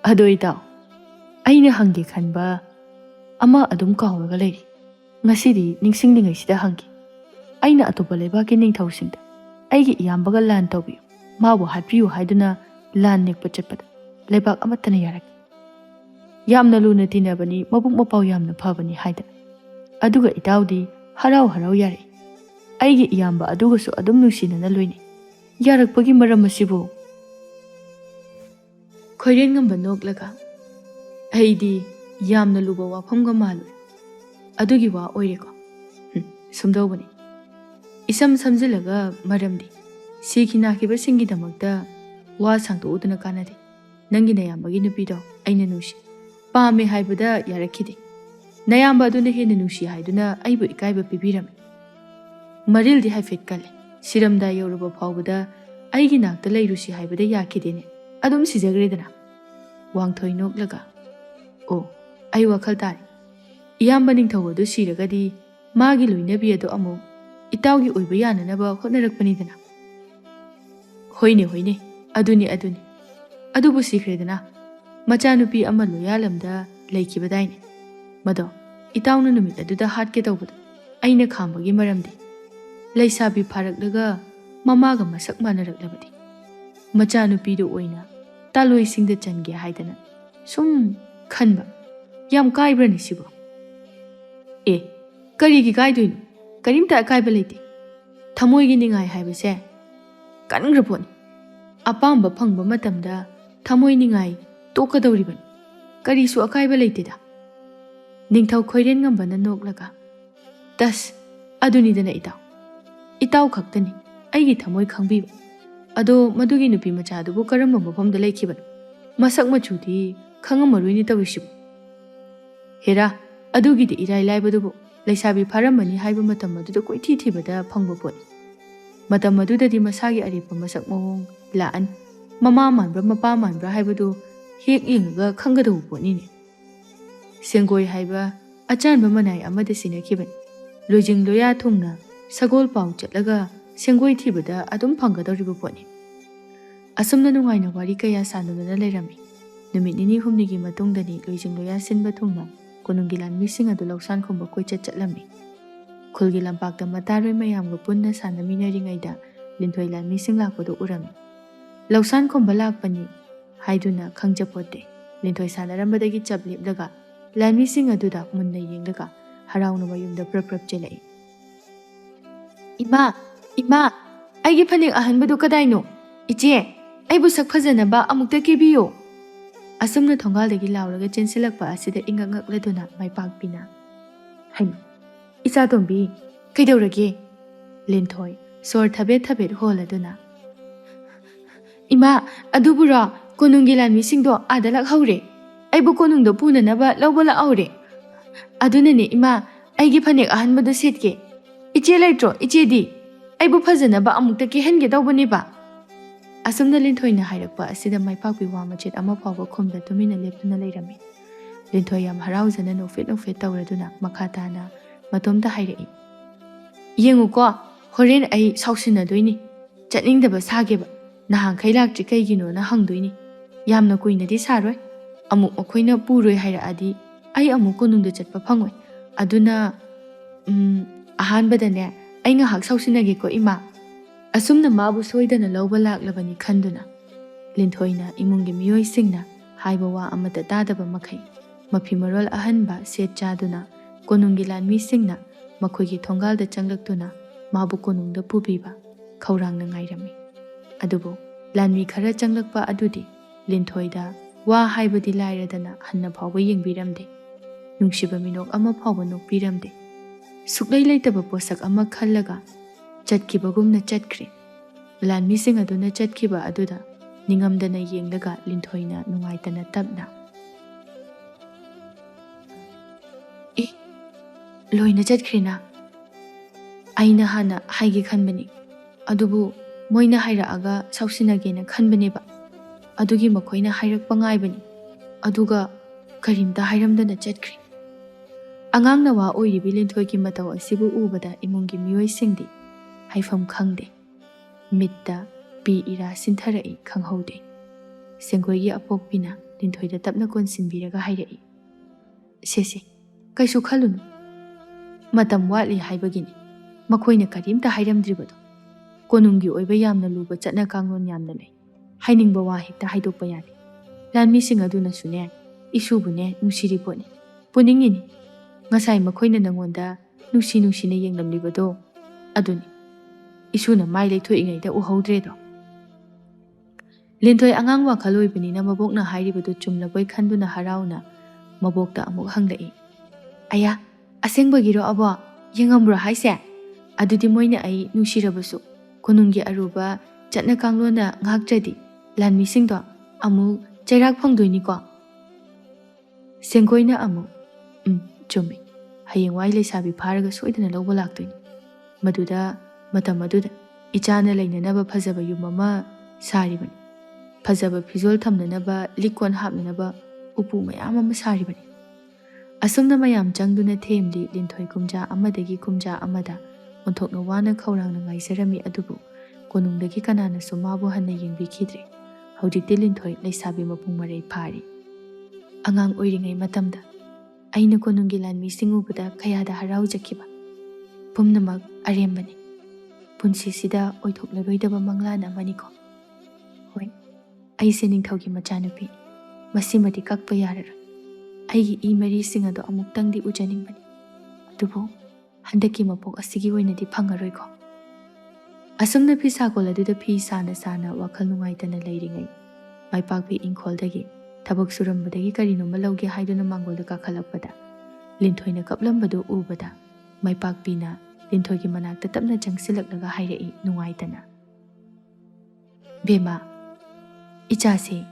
ꯑꯗꯣ ꯏꯇꯥꯎ, ꯑꯩꯅ ꯍꯪꯒꯦ ꯈꯟꯕ ꯑꯃ ꯑꯗꯨꯝ ꯀꯥꯎꯔꯒ ꯂꯩꯔꯤ, ꯉꯁꯤꯗꯤ ꯅꯤꯡꯁꯤꯡꯂꯤꯉꯩꯁꯤꯗ ꯍꯪꯒꯦ꯫ ꯑꯩꯅ ꯑꯇꯣꯞꯄ ꯂꯩꯕꯥꯛꯀꯤ ꯅꯤꯡꯊꯧꯁꯤꯡꯗ ꯑꯩꯒꯤ ꯏꯌꯥꯝꯕꯒ ꯂꯥꯟ ꯇꯧꯕꯤꯌꯨ, ꯃꯥꯕꯨ ꯍꯥꯠꯄꯤꯌꯨ ꯍꯥꯏꯗꯨꯅ ꯂꯥꯟ ꯅꯦꯛꯄ ꯆꯠꯄꯗ ꯂꯩꯕꯥꯛ ꯑꯃꯠꯇꯅ ꯌꯥꯔꯛꯇꯦ꯫ ꯌꯥꯝꯅ ꯂꯨꯅ ꯇꯤꯟꯅꯕꯅꯤ,ꯃꯕꯨꯛ ꯃꯄꯥꯎ ꯌꯥꯝꯅ ꯐꯕꯅꯤ ꯍꯥꯏꯗꯅ, ꯑꯗꯨꯒ ꯏꯇꯥꯎꯗꯤ ꯍꯔꯥꯎ ꯍꯔꯥꯎ ꯌꯥꯔꯛꯏ꯫ ꯑꯩꯒꯤ ꯏꯌꯥꯝꯕ ꯑꯗꯨꯒꯁꯨ ꯑꯗꯨꯝ ꯅꯨꯡꯁꯤꯅꯅ ꯂꯣꯏꯅꯩ, ꯌꯥꯔꯛꯄꯒꯤ ꯃꯔꯝ ꯑꯁꯤꯕꯨ? Khoiren ngamba noklaga aidi yamna luba wafamga malu adugi wa oireko sumdobani isam samjilaga maramdi sikina kiba singi damakta wa sangto uduna kanadi nangi nayambagi nupido aina nushi pame haibada yarakidi nayamba aduna hena nushi haiduna aibu ikaiba pibirame marildi haifet kale siramda yoruba phawbada aigi nakta leirusi haibada yakidene adum sijagredana wangthoi noklaga o ai wakhal tari iyamba ningthau adu siragadi magi loinabi adu amu itawgi oiba yananaba hotnarakpanidana hoine hoine aduni adubu sikredana machanupi ama loyalamda leikibadaine mado itawna numit aduda hatke tawbada aina khambagi maramdi leisabi pharaklaga mamaga masak manaraklabadi machanupi do oina taloi singda change haidana sum khanba yam kaibrani sibo e karigi kaidoino karimta akaiba leite thamoigi ningai haibase kangraponi apamba phangba matamda thamoi ningai tokadawriban karisu akaiba leiteda ningthau khoiren ngambana noklaga das aduni dana itaw khaktani aigi thamoi khangbiba ado madugi nupi macha dubu karamba mafamda leikhiban masak machudi khangamaruini tawisibu hera adugi de irai laibadubu leisabi pharamani haiba matam aduda koithi thibada phangba poni matam adudadi masagi aripa masak mawong laan mama manbra mapa manbra haibadu hek yinga khangadawu poni ne sengoi haiba achanba manai amada sinakiban lojing loya thungna sagol pau chatlaga sengoi thibada adum phanggadawriba poni asumna nungaina wari kaya sanuna leirami numit nini humnigi matungdani lojing loya sinba thungna konungi lanmising adu lausan khomba koichat chatlami khulgi lampakta mataroi mayamga punna sanaminaringaida linthoi lanmising lakpadu urami lausan khomba lakpani haiduna khangjapote linthoi sanarambadagi chaplipdaga lanmising aduda munna yengdaga harauna mayumda prap chelai ima aigi phanek ahanbadu kadaino iche aibu sak phajanaba amukta kebiyo asumna thongal-dagi lauraga chensilakpa asida ingak-ngakladuna maipakpina haima icha tombi kaidawrage linthoi sor thabet holaduna ima adubura konungi lanmisingdo adalak haure aibu konungdo punanaba lawbala aure adunane ima aigi phanek ahanbadu setke iche laitro ichedi aibu phajanaba amukta kehenge dawbaneba asumna linthoi hairakpa asida maipakpi wa machet ama phawba khomda tumina leptuna leirami linthoi yam haraujana nofet tawraduna makhatana matomda hairai yenguko horen ai sausinadoini chatningdaba sageba nahan khailakti kaigino na hangdoini yamna kuinadi saroi amuk okhoina puroi hairaadi ai amuk konungda chatpa phangoi aduna ahanbadane ai nga hak sausinage ko ima asumna mabu soidana lawba laklabani khanduna linthoi imungi miyoi singna haiba wa amata tadaba makhai mafi marol ahanba set chaduna konungi lanmi singna makhoigi thongalda changlaktuna mabu konungda pubiba khaurangna ngairami adubu lanmi khara changlakpa adudi linthoi wa haibadi lairadana hanna phawba yengbiramde nungsiba minok ama phawba nokpiramde suklai leitaba posak ama khallaga chatkibagumna chatkre lanmising aduna chatkiba aduda ningamdana yenglaga linthoina nungaitana tabna loina chatkrena aina hana haigi khanbani adubu moina hairaaga sausinagena khanbaneba adugi makhoina hairakpa ngaibani aduga karimta hairamdana chatkre angang nawa oiribi linthoigi mataw asibu ubada imungi miyoi singdi haifam khangde mitta pi ira sintharai khanghaude sengoigi apokpina linthoida tapna konsinbiraga hairai sese kaisu khalunu matam watli haibagini makhoina karimta hairamdribado konungi oiba yamna luba chatna kanglon yamna lei hainingba wa hekta haidokpa yadi lanmising aduna sune isubune nusiriponi puningini ngasai makhoina nangonda nusina yenglamlibado aduni isuna mai leithoingaida uhaudrado Linthoi angang wakhal oibani mabokna hairibadu chumlaboi khanduna harauna mabokta amuk hanglai. Aya, asengbagiro abo yengambro haise. Adudi moina ai nushirabasu konunggi aruba chatna kanglona ngakjadi lanmisingdo amu chairak phangdoini ko. Sengkoina amu chumi hayengwai leisabi pharaga soidana lawba laktoini. Maduda maduda ichana lainanaba phajaba yum ama saribani. Phajaba phizol thamnanaba likon hapnanaba upu mayam ama saribani. Asumna mayam changduna themli linthoi kumja amadagi kumja amada onthokna wana khawrangna ngaisarami adubu konungdagi kanana sumabu hanna yengbikhidre. Hojikti linthoi leisabi mapung marai phari. Angang oiringai matamda aina konunggi lanmi singubada khayada haraujakiba. Pumnamak arembani. Punsisida oithoklaroi manglana maniko. Hoi, aise ningthaugi machanupi masimadi kakpa yarara. Aigi imari singado amuktangdi ujaningbani. Adubu handaki mapok asigi oinadi phangaroiko. Asumna phi sakol aduda phi sana wakhal nungaitana leiringai. Maipakpi ingkholdagi tabak surambadagi karinoma lawge haiduna mangolda kakhalakpada. Linthoina kaplambadu ubada maipakpina Linthoigi manakta tapna changsilaklaga hairai nungaitana. Bema, ichase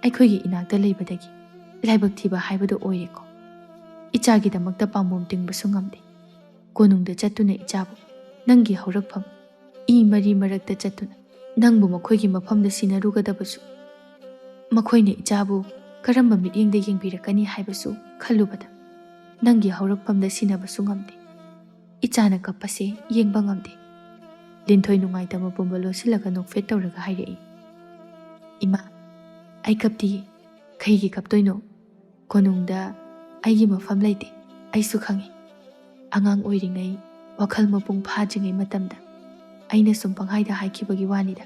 aikhoigi inakta leibadagi laibak thiba haibadu oireko. Ichagi damakta pambom tingbasu ngamde. Konungda chattuna ichabu nangi haurakpham I mari marakta chattuna nangbu makhoigi mafamda sinarugadabasu. Makhoina ichabu karamba mityengda yengbirakani haibasu khallubada nangi haurakphamda sinabasu ngamde. Ichana kapase yengba ngamde. Linthoi nungaitama pumba losilaga nokfet tawraga hairai. Ima, ai kapti khaigi kaptoino konungda aigi mafam leite aisu khangi. Angang oiringai wakhal mapung phajingai matamda aina sum panghaida haikibagi wanida.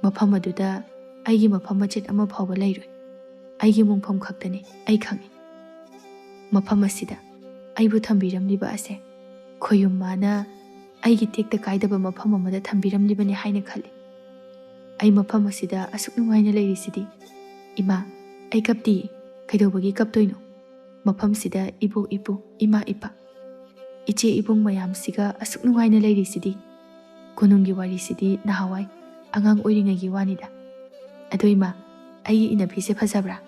Mafam aduda aigi mafam machet ama phawba leiroi. Aigi mungpham khaktani ai khangi. Mafam asida aibu thambiramliba ase khoyum mana aigi tekta kaidaba mafam amada thambiramlibani haina khali. Ai mafam asida asuk nungaina leirisidi. Ima, ai kapti kaidobagi kaptoino. Mafam sida ibu ima ipa. Iche ibung mayam siga asuk nungaina leirisidi. Konunggi wari sidi nahawai angang oiringagi wanida. Ado ima, ai inaphise phajabra.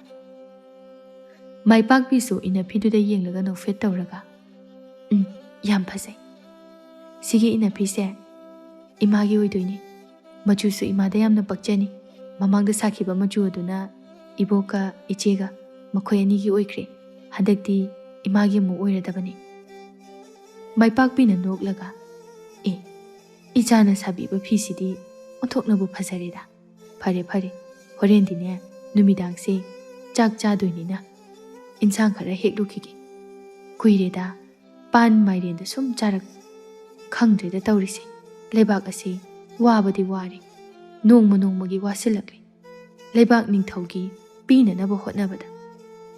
Maipakpisu inaphiduda yenglaga nokfet tawraga. Yam phajai. Sigi inaphise imagi oidoini. Machusu imada yamna pakchani. Mamangda sakhiba machu aduna iboka ichega makhoi anigi oikre. Hadakti imagi mu oiradabani. Maipakpina noklaga. Ichana sabiba phisidi onthoknabu phajareda. Phare horendine numidangse chak chadoinina. Insang khara heklukhigi. Kuireda pan mairenda sum charak khangdreda tawrisi. Leibak ase wabadi wari. Nongmagi wasilakli. Leibak ningthaugi pinanaba hotnabada.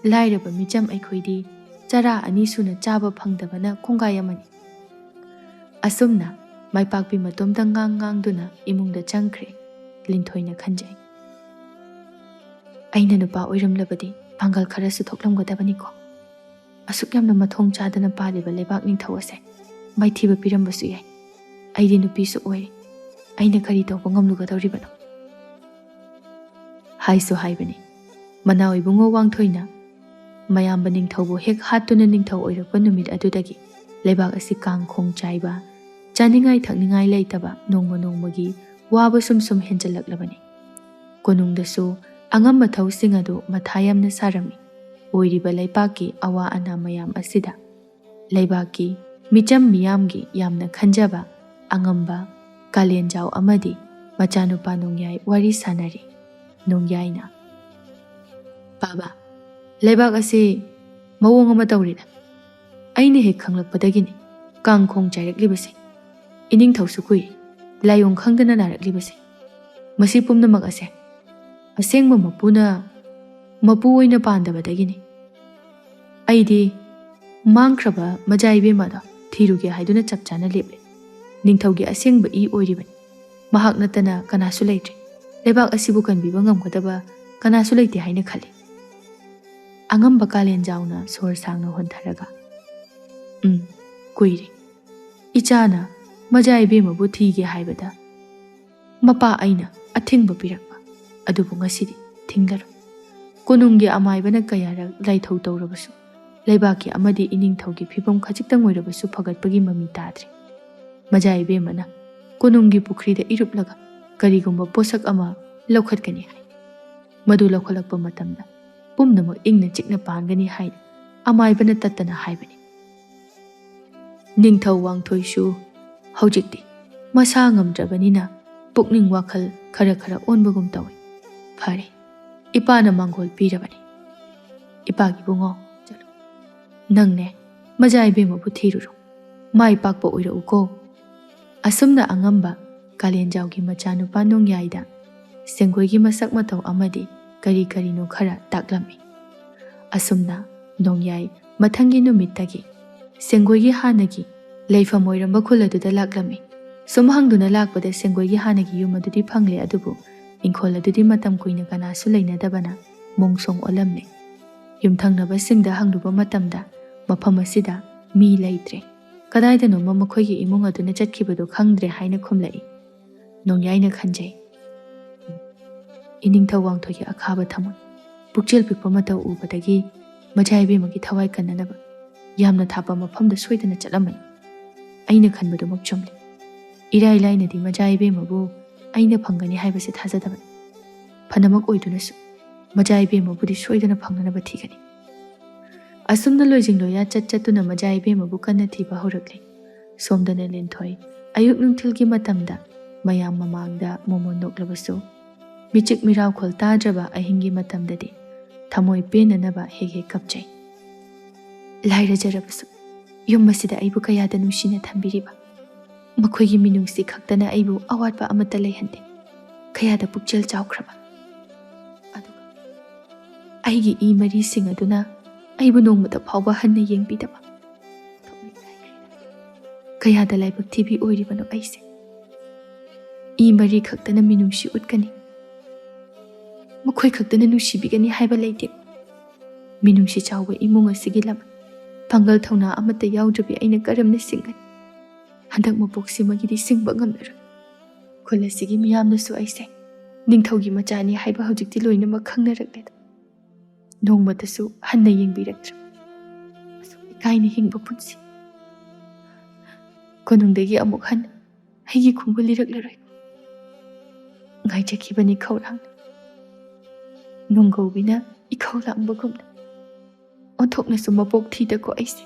Lairaba micham aikhoidi chara ani suna chaba phangdabana khongayamani. Asumna maipakpi matomda ngangduna imungda changkhre. Linthoina khanjai. Aina nupa oiramlabadi pangal kharasu thoklamgadabaniko. Asuk yamna mathong chadana paliba leibak ningthau ase maithiba pirambasu yai. Aidi nupisu oire. Aina kari tawba ngamlugadawribano. Haisu haibani. Manaw ibungo wangthoina mayamba ningthaubo hek hatuna ningthau oirakpa numit adudagi leibak asi kang khong chaiba chaningai thakningai leitaba nongmagi waba sum henjalaklabani. Konungdasu angam mathausin adu mathayamna sarami. Oiriba leibaki awa ana mayam asida. Leibaki micham miyamgi yamna khanjaba angamba kalenjau amadi machanupa nongyai wari sanari. Nongyaina. Baba, leibak ase mawong ama tawrida. Aina hek khanglakpadagini kang khong chairaklibase. Ining thausu kuiri layong khangdana naraklibase. Masi pumnamak ase asengba mapu oina pandabadagini. Aidi mangkraba Maja Ebema da thiruge haiduna chapchana leple. Ningthaugi asengba I oiribani. Mahak natana kanasu leitre. Lebak asibu kanbiba ngamgadaba kanasu leite haina khali. Angamba kalen jauna sor sangna hontharaga. Kuiri. Ichana Maja Ebema bu thige haibada. Mapa aina athingba pirakba. Adubu ngasidi thinglaru. Konunggi amaibana kayara laithau tawrabasu. Leibaki amadi iningthaugi phibam khajiktang oirabasu phagatpagi mami tadri. Maja Ebemana konunggi pukhrida iruplaga karigumba posak ama laukhatkani hai. Madu laukhalakpa matamda pumnamak ingna chikna pangani hai. Amaibana tattana haibani. Ningthau wangthoisu haujikti masa ngamdrabanina pukning wakhal khara onbagum tawi. Phare ipana mangol pirabani. Ipagi bungo chalo. Nangne Maja Ebema bu thiruru. Mai pakpa oira uko. Asumna angamba kalenjaugi machanupa nongyaida senggoigi masak matau amadi kari no khara taklami. Asumna nongyai mathangi numittagi senggoigi hanagi leifam oiramba khuladuda laklami. Sumhangduna lakpada senggoigi hanagi yumadudi phangle adubu ingkholadudi matam kuina kanasu leinadabana mongsong olamle. Yumthangnaba singda hangduba matamda mafam asida mi leitre. Kadaidano mamakhoigi imung aduna chatkibadu khangdre haina khumlai. Nongyaina khanjai. Iningthau wangthoigi akhaba thamon pukchel pikpa matau ubadagi Maja Ebemagi thawai kannanaba yamna thapa mafamda soidana chatlamani. Aina khanbadu mak chumli. Irai lainadi Maja Ebema bu aina phangani haibase thajadabani. Phanamak oidunasu Maja Ebema budi soidana phanganaba thigani. Asumna loijingloya chatchatuna Maja Ebema bu kanna thiba horakle. Somdana lenthoi ayuk nungthilgi matamda mayam mamangda momo noklabasu michik mirau khol tadraba ahingi matamdadi thamoi penanaba hege kapchai. Laira jarabasu yum masida aibu kayada nushina thambiriba. Makhoigi minungsi khaktana aibu awatpa amata leihande. Kayada pukchel chawkraba. Aduga aigi I mari sing aduna aibu nongmata phawba hanna yengbidaba. Kayada laibak thibi oiribano aise. I mari khaktana minungsi utkani. Makhoi khaktana nushibigani haiba leite. Minungsi chawba imung asigi lam pangal thauna amata yaudраbi aina karamna singani. Handak mapoksi magidi singba ngamnara. Kholasigi miyamnasu aise ningthaugi machani haiba hojikti loinama khangnarakle. Nongmatasu hanna yengbiraktra. Ikaini hingba punsi. Konungdagi amuk han haigi khungba liraklaroi. Ngaijakibani khawrang. Nunggawbina ikhawlangba gumna. Onthoknasu mapok thida ko aise.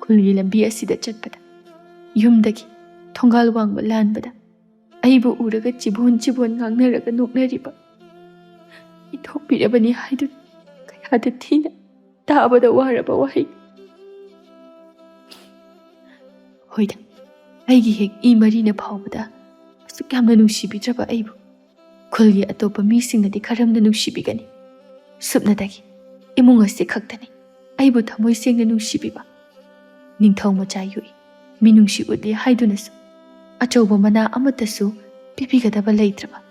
Khulgi lambi asida chatpada. Yumdagi thongal wangba lanbada. Aibu uraga chibon ngangnaraga noknariba. Ithokpirabani haidu kayada thina tabada waraba wahai. Hoida aigi hek I marina phawbada asuk yamna nungsibidraba aibu khulgi atopa misingnadi kharamna nungsibigani. Supnadagi imung ase khaktani aibu thamoi sengna nungsibiba. Ningthau macha yui minungsi udli haidunasu achauba mana amatasu pipigadaba leitraba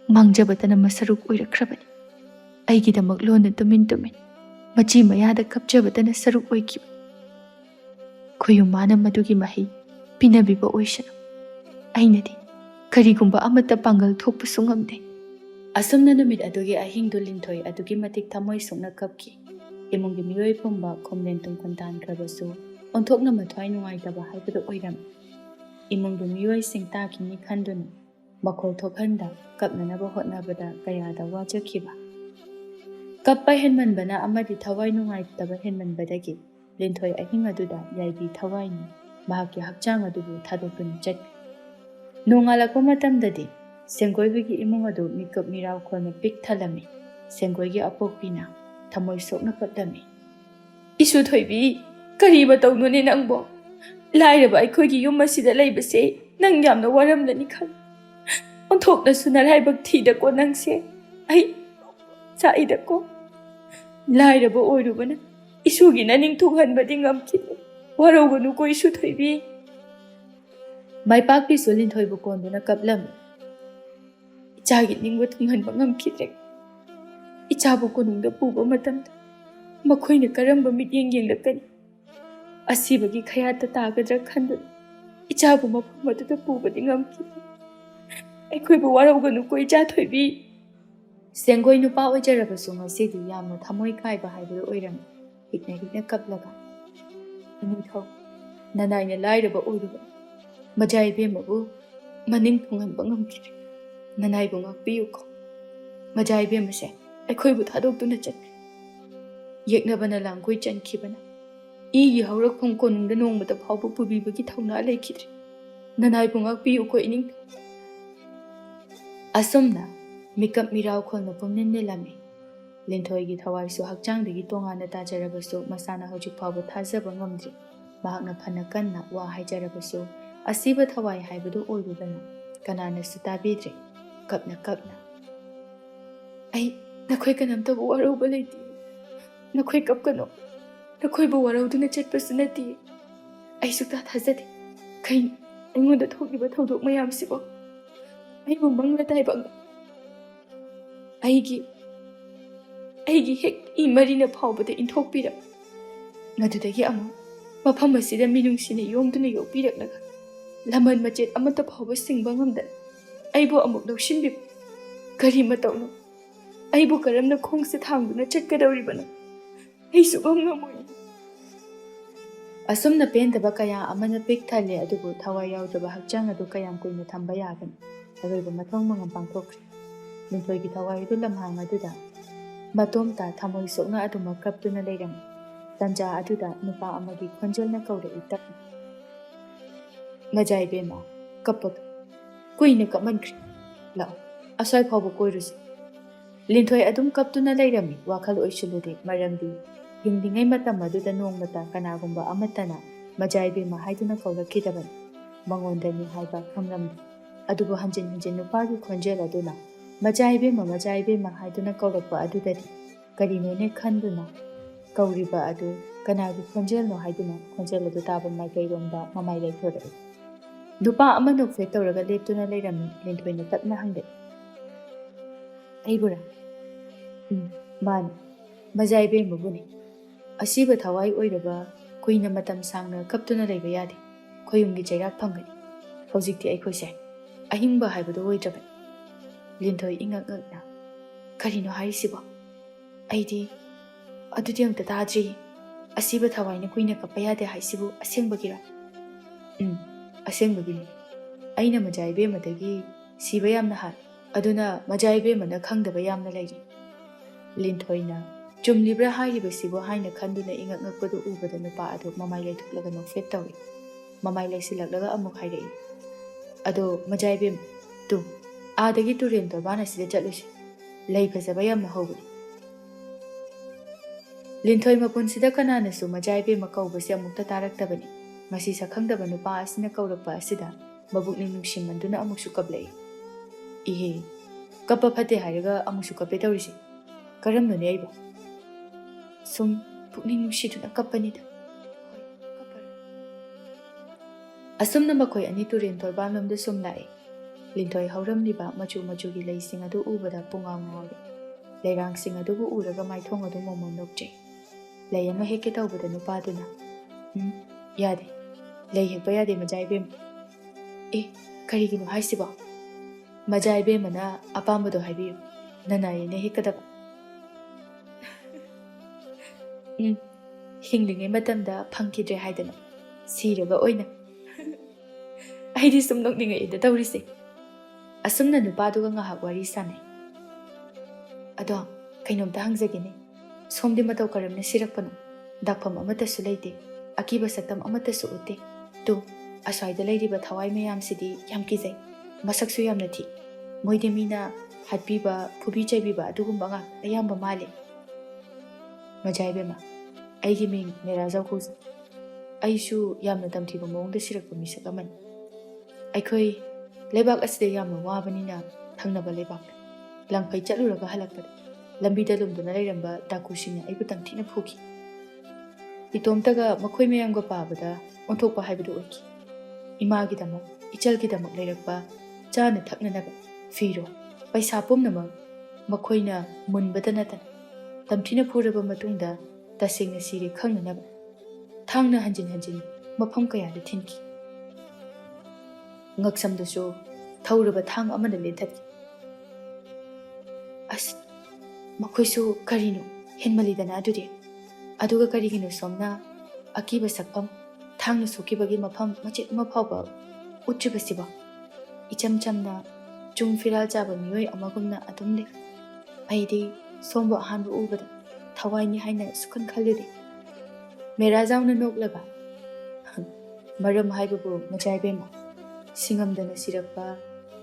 mangjabatana masaruk oirakrabani. Aigidamak lona tumin machi mayada kapjabatana saruk oikiba. Khoyumana madugi mahi pinabiba oishana. Ainadi karigumba amata pangal thokpasu ngamde. Asumna numit adugi ahingdu linthoi adugi matik thamoi sokna kapki. Imungi miyoi pumba khomlentung kontan krabasu onthokna mathwai nungaitaba haibadu oiram. Imungdu miyoi sing takini khanduna makhol thokhanda kapnanaba hotnabada kayada wajakhiba. Kappa henmanbana amadi thawai nungaitaba henmanbadagi linthoi ahing aduda yaibi thawaini mahaki hakchang adubu thadokduna chat. Nongalakpa matamdadi senggoigi imung adu mikap mirau kholna pik thalami. Senggoigi apokpina thamoi sokna katlami. Isu Thoibi kariba tawnune nangbo. Lairaba aikhoigi yum asida leibase nang yamna waramlani khal. Onthoknasu Maraibak Thirabi nangse ai saidako. Lairaba oirubana isugi naning thunghanbadi ngamkile. Waroganu ko Isu Thoibi. Maipakpi sulin thoibu konduna kaplam. Ichagi ningba thunghanba ngamkhidre. Ichabu konungda puba matamda makhoina karamba mityeng yenglakani. Asibagi khayata tagadra khanduna ichabu mafam aduda pubadi ngamkhidre. Aikhoibu warauganu ko icha Thoibi. Sengoi nupa oijarabasu ngasidi yamna thamoi kaiba haibadu oirami. Hikna kaplaga. Inithau nanaina lairaba oiruba. Maja Ebemabu maning thunghanba ngamkhidre. Nanaibu ngakpiyuko. Maja Ebemase aikhoibu thadokduna chakre. Yeknabana langkoi chankhibana. Igi haurakpham konungda nongmata phawbu pubibagi thauna laikhidre. Nanaibu ngakpiyuko ining. Asumna mikap mirau kholna pumnin nilami. Linthoigi thawaisu hakchangdagi tongana tajarabasu masana hojik phawbu thajaba ngamdri. Mahakna phana kanna wa haijarabasu asiba thawai haibadu oirubana kananasu tabidre. Kapna. Ai nakhoi kanamtabu warauba leiti. Nakhoi kapkano. Nakhoibu warauduna chatpasu nati. Ai sukta thajade. Kain aingonda thokiba thodok mayamsibo. Aibu mangla taibang. Aigi hek marina phawbada inthokpira. Ngadudagi amu mafam asida minungsina yomduna yokpiraklaga. Laman machet amata phawba singba ngamdan. Aibu amuk lawshinbi. Kari matawno. Aibu karamna khongse thangduna chatkadawribana. Aisu ngamoi. Asumna pendaba kaya amana pik thale adubu thawai yaudaba hakchang adu kayam kuina thamba yagan. Aroiba mathong mangam pangthokre. Linthoigi thawai adu lamhang aduda matomta thamoi sokna adu makaptuna leiram. Tanja aduda nupa amagi khonjelna kaure itak. Maja Ebema kapag kuina kamankhre. Lao asai phawbu koirusi. Linthoi adum kaptuna leirami wakhal oisulude maramdi. Hingdingai matam aduda nongmata kanagumba amatana Maja Ebema haiduna kaulakidabani. Mangondani haiba khamramdi. Adubu hanjin nupagi khonjel aduna Maja Ebema haiduna kaulakpa adudadi. Karinone khanduna kauriba adu kanagi khonjel no haiduna khonjel adu taba maikairomda mamai leithore. Nupa ama nokfe tawraga leptuna leirami Linthoina tapna hangde. Aibura. Man Maja Ebema buni. Asiba thawai oiraba kuina matam sangna kaptuna leiba yade. Khoyumgi chairak phangani. Hojikti aikhoise ahingba haibadu oidrabani. Linthoi ingakna. Karino haisibo. Aidi adudi amta tadri. Asiba thawaina kuina kappa yade haisibu asengbagira. Asengbagini. Aina Maja Ebemadagi siba yamna har. Aduna Maja Ebemana khangdaba yamna leiri. Linthoina chumlibra hairibasibo haina khanduna ingaknakpadu ubada nupa adu mamai leithuklaga nofet tawi. Mamai leisilaklaga amuk hairei. Ado Maja Ebema tu adagi turen torbana sida chatlusi. Lei phajaba yamna hobani. Linthoi mapunsida kananasu Maja Ebema kaubasi amukta taraktabani. Masi sakhangdaba nupa asina kaurakpa asida mabukning nungsimanduna amuksu kablai. Ihe kappa phate hairaga amuksu kape tawrisi. Karamnone aiba. Sum pukning nungsiduna kappanida. Asumna makhoi ani turen torbanlomda sum lai. Linthoi hauramliba machugi leising adu ubada punga ngawri. Leirang sing adubu uraga maithong adu momon nokje. Lei ama heke tawbada nupaduna. Yade. Lei hekpa yade Maja Ebema. Karigino haisiba. Maja Ebemana apambado haibiyo. Nanayene hekadaba. Hinglingai matamda phangkidre haidana. Siraga oina. Aidi sum nokningai ida tawrise. Asumna nupaduga ngahak wari sanai. Ado kainomta hangjagene. Somdi matau karamna sirakpanu. Dakpham amatasu leite. Akiba saktam amatasu utte. Tu aswaida leiriba thawai mayamsidi yam kizai. Masaksu yamna thi. Moide mina hatpiba phubi chaibiba adugumba nga ayamba male. Maja Ebema aigi ming mera zawkhus. Aishu yamna tamthiba mawngda sirakpa misak amani. Aikhoi leibak aside yamna wabanina thangnaba leibak. Langphai chatluraga halakpada. Lambida lumduna leiramba dakusingna aibu tangthina phuki. Itomtaga makhoi mayamga pabada onthokpa haibadu oiki. Imagidamok ichal gidamak leirakpa chana thaknanaga firo पैसा पुम्नमक मखोइना मुनबदा नतन तमथिना फुरबा मतुंगदा तसेंगना सिरे खंगनब थांगना हंजिन हंजिन मफम कयादा थिनकी ngaksamdasu thawraba thang amana lenthaki as makhoisu karino henmalidana aduri aduga karigino somna akiba sakpam thangna sukibagi mafam machit mafaba utchibasiba icham chamna chung firal jaba miyoi amagumna adumle aidi somba hanbu ubada thawaini haina sukun khalidi mera jauna noklaga maram haibabu Maja Ebema Singamdana sirakpa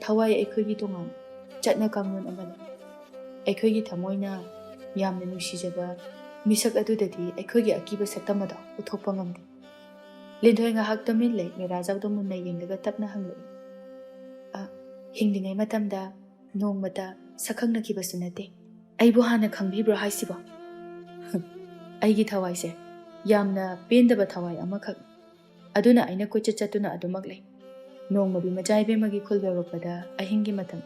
thawai aikhoigi tongan chatna kangun amana aikhoigi thamoina yamna nusijaba misak adudadi aikhoigi akiba saktamada uthokpa ngamde lindhoi nga haktamin le mera jawdo munna yenglaga tapna hanglo hingdingai matamda nongmata sakhangna kibasu nate aibu hana khangbibro haisiba aigi thawai se yamna pendaba thawai amakhak aduna aina kocha chatuna adumak le nongmadi Maja Ebemagi khulberopada ahingi matam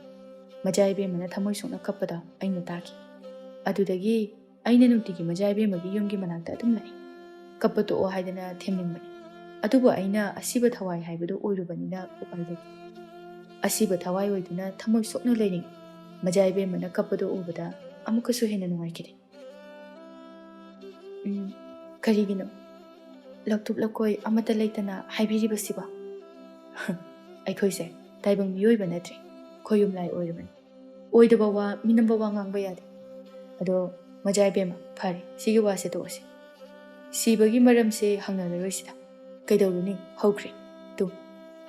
Maja Ebemana thamoi sokna kappada aina taki adudagi aina nutigi Maja Ebemagi yumgi manakta adum lai kappato o haidana themningbani adubu aina asiba thawai haibadu oirubanina upalde asiba thawai oiduna thamoi sokna leining Maja Ebemana kappado ubada amukasu hena nungaikide karigino laktup lakoi amata leitana haibiribasiba aikhoise taibang miyoiba natri khoyum lai oirban oidaba wa minamba wa ngangba yade ado Maja Ebema phari sigi wase to ase sibagi maram se hangna loisida kaidawruni hokre tu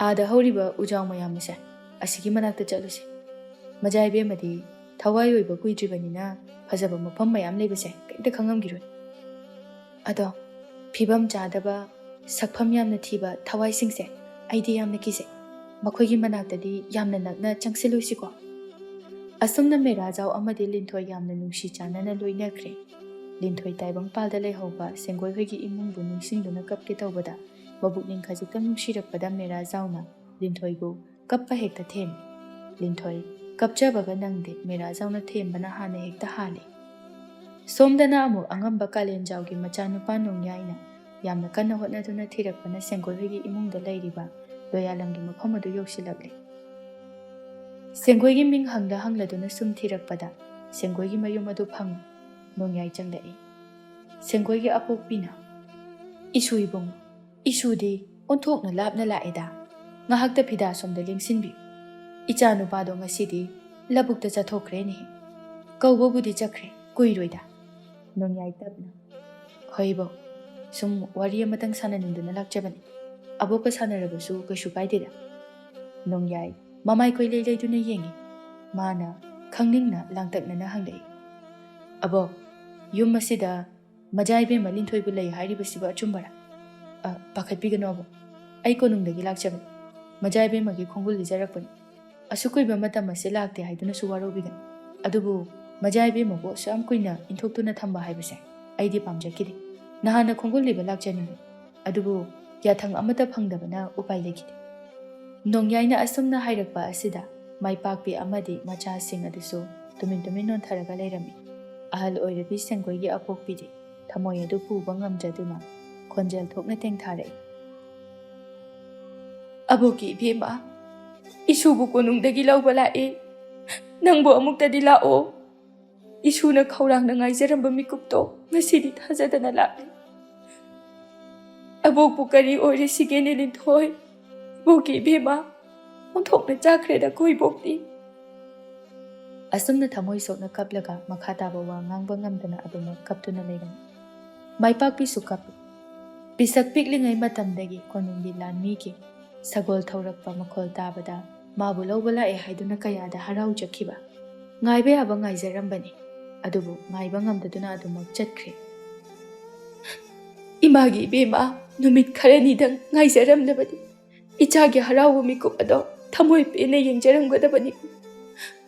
ada horiba ujaw mayam se asigi manakta chaluse Maja Ebema di thawai oiba kuidribanina phajaba mafam mayam leibase kaita khangam giroi ado phibam chadaba sakpham yamna thiba thawai singse aidi yamna kise makhoigi manaktadi yamna nakna changsiloisiko asumna mera jaw amadi linthoi yamna nungsi chanana loinakre linthoi taibang palda lehoba sengoi hoigi imung bu nungsingduna kapke tawbada mabukning khajikta nungsirakpada mera jawna linthoi bu kappa hekta them linthoi kapchabaga nangde mera jawna thembana hana hekta hale somdana amu angamba kalen jawgi machanupa nongyaina yamna kanna hotnaduna thirakpana sengoi hoigi imungda leiriba loyalangi mafam adu yoksilakle sengoigi ming hangda hangladuna sum thirakpada sengoigi mayum adu phang nongyai changlai sengoigi apokpina isu ibong isu di onthokna lapna laeda ngahakta phida somda lengsinbi ichanu pado ngasidi labukta chathokre ni kaubobudi chakre kuiroida nongyai tapna hoibo sum wari amatang sananinduna lakchabani aboka sanarabasu kashu kaideda nongyai mamai koi lei leiduna yengi mana khangningna langtaknana hanglei abo yum masida Maja Ebema linthoi bu lei hairibasiba achumbara pakhatpigano abo ai konungdagi lakchabani Maja Ebema gi khongul lijarakpani asukoiba matam ase lakte haiduna suwarobigan adubu Maja Ebema bo sam kuina inthoktuna thamba haibase aidi pamjakide nahana khongul liba lakchani adubu yathang amata phangdabana upai lekide nongyaina asumna hairakpa asida maipakpi amadi macha sing adusu tumin non tharaga leirami ahal oirabi sengoigi apokpidi thamoi adu puba ngamjaduna khonjal thokna tengthare aboki Ebema isubu konungdagi lawba lae nangbo amuktadi lao isuna khawrangna ngaijaramba mikupto ngasidi thajadana lae abokpu kari oire sigene linthoi boki Ebema onthokna chakreda koi bokti asumna thamoi sokna kaplaga makhataba wa ngangba ngamdana aduma kaptuna leiram maipakpi sukap pisak piklingai matamdagi konungdi lanmi ki sagol thaurakpa makhol tabada mabu lawbala e haiduna kayada harau jakhiba ngaibe aba ngaijarambani adubu ngaiba ngamdaduna aduma chatkre imagi Ebema numit kharani dang ngaijaramnabadi ichagi harawu mikup ado thamoi pene yengjaramgadabani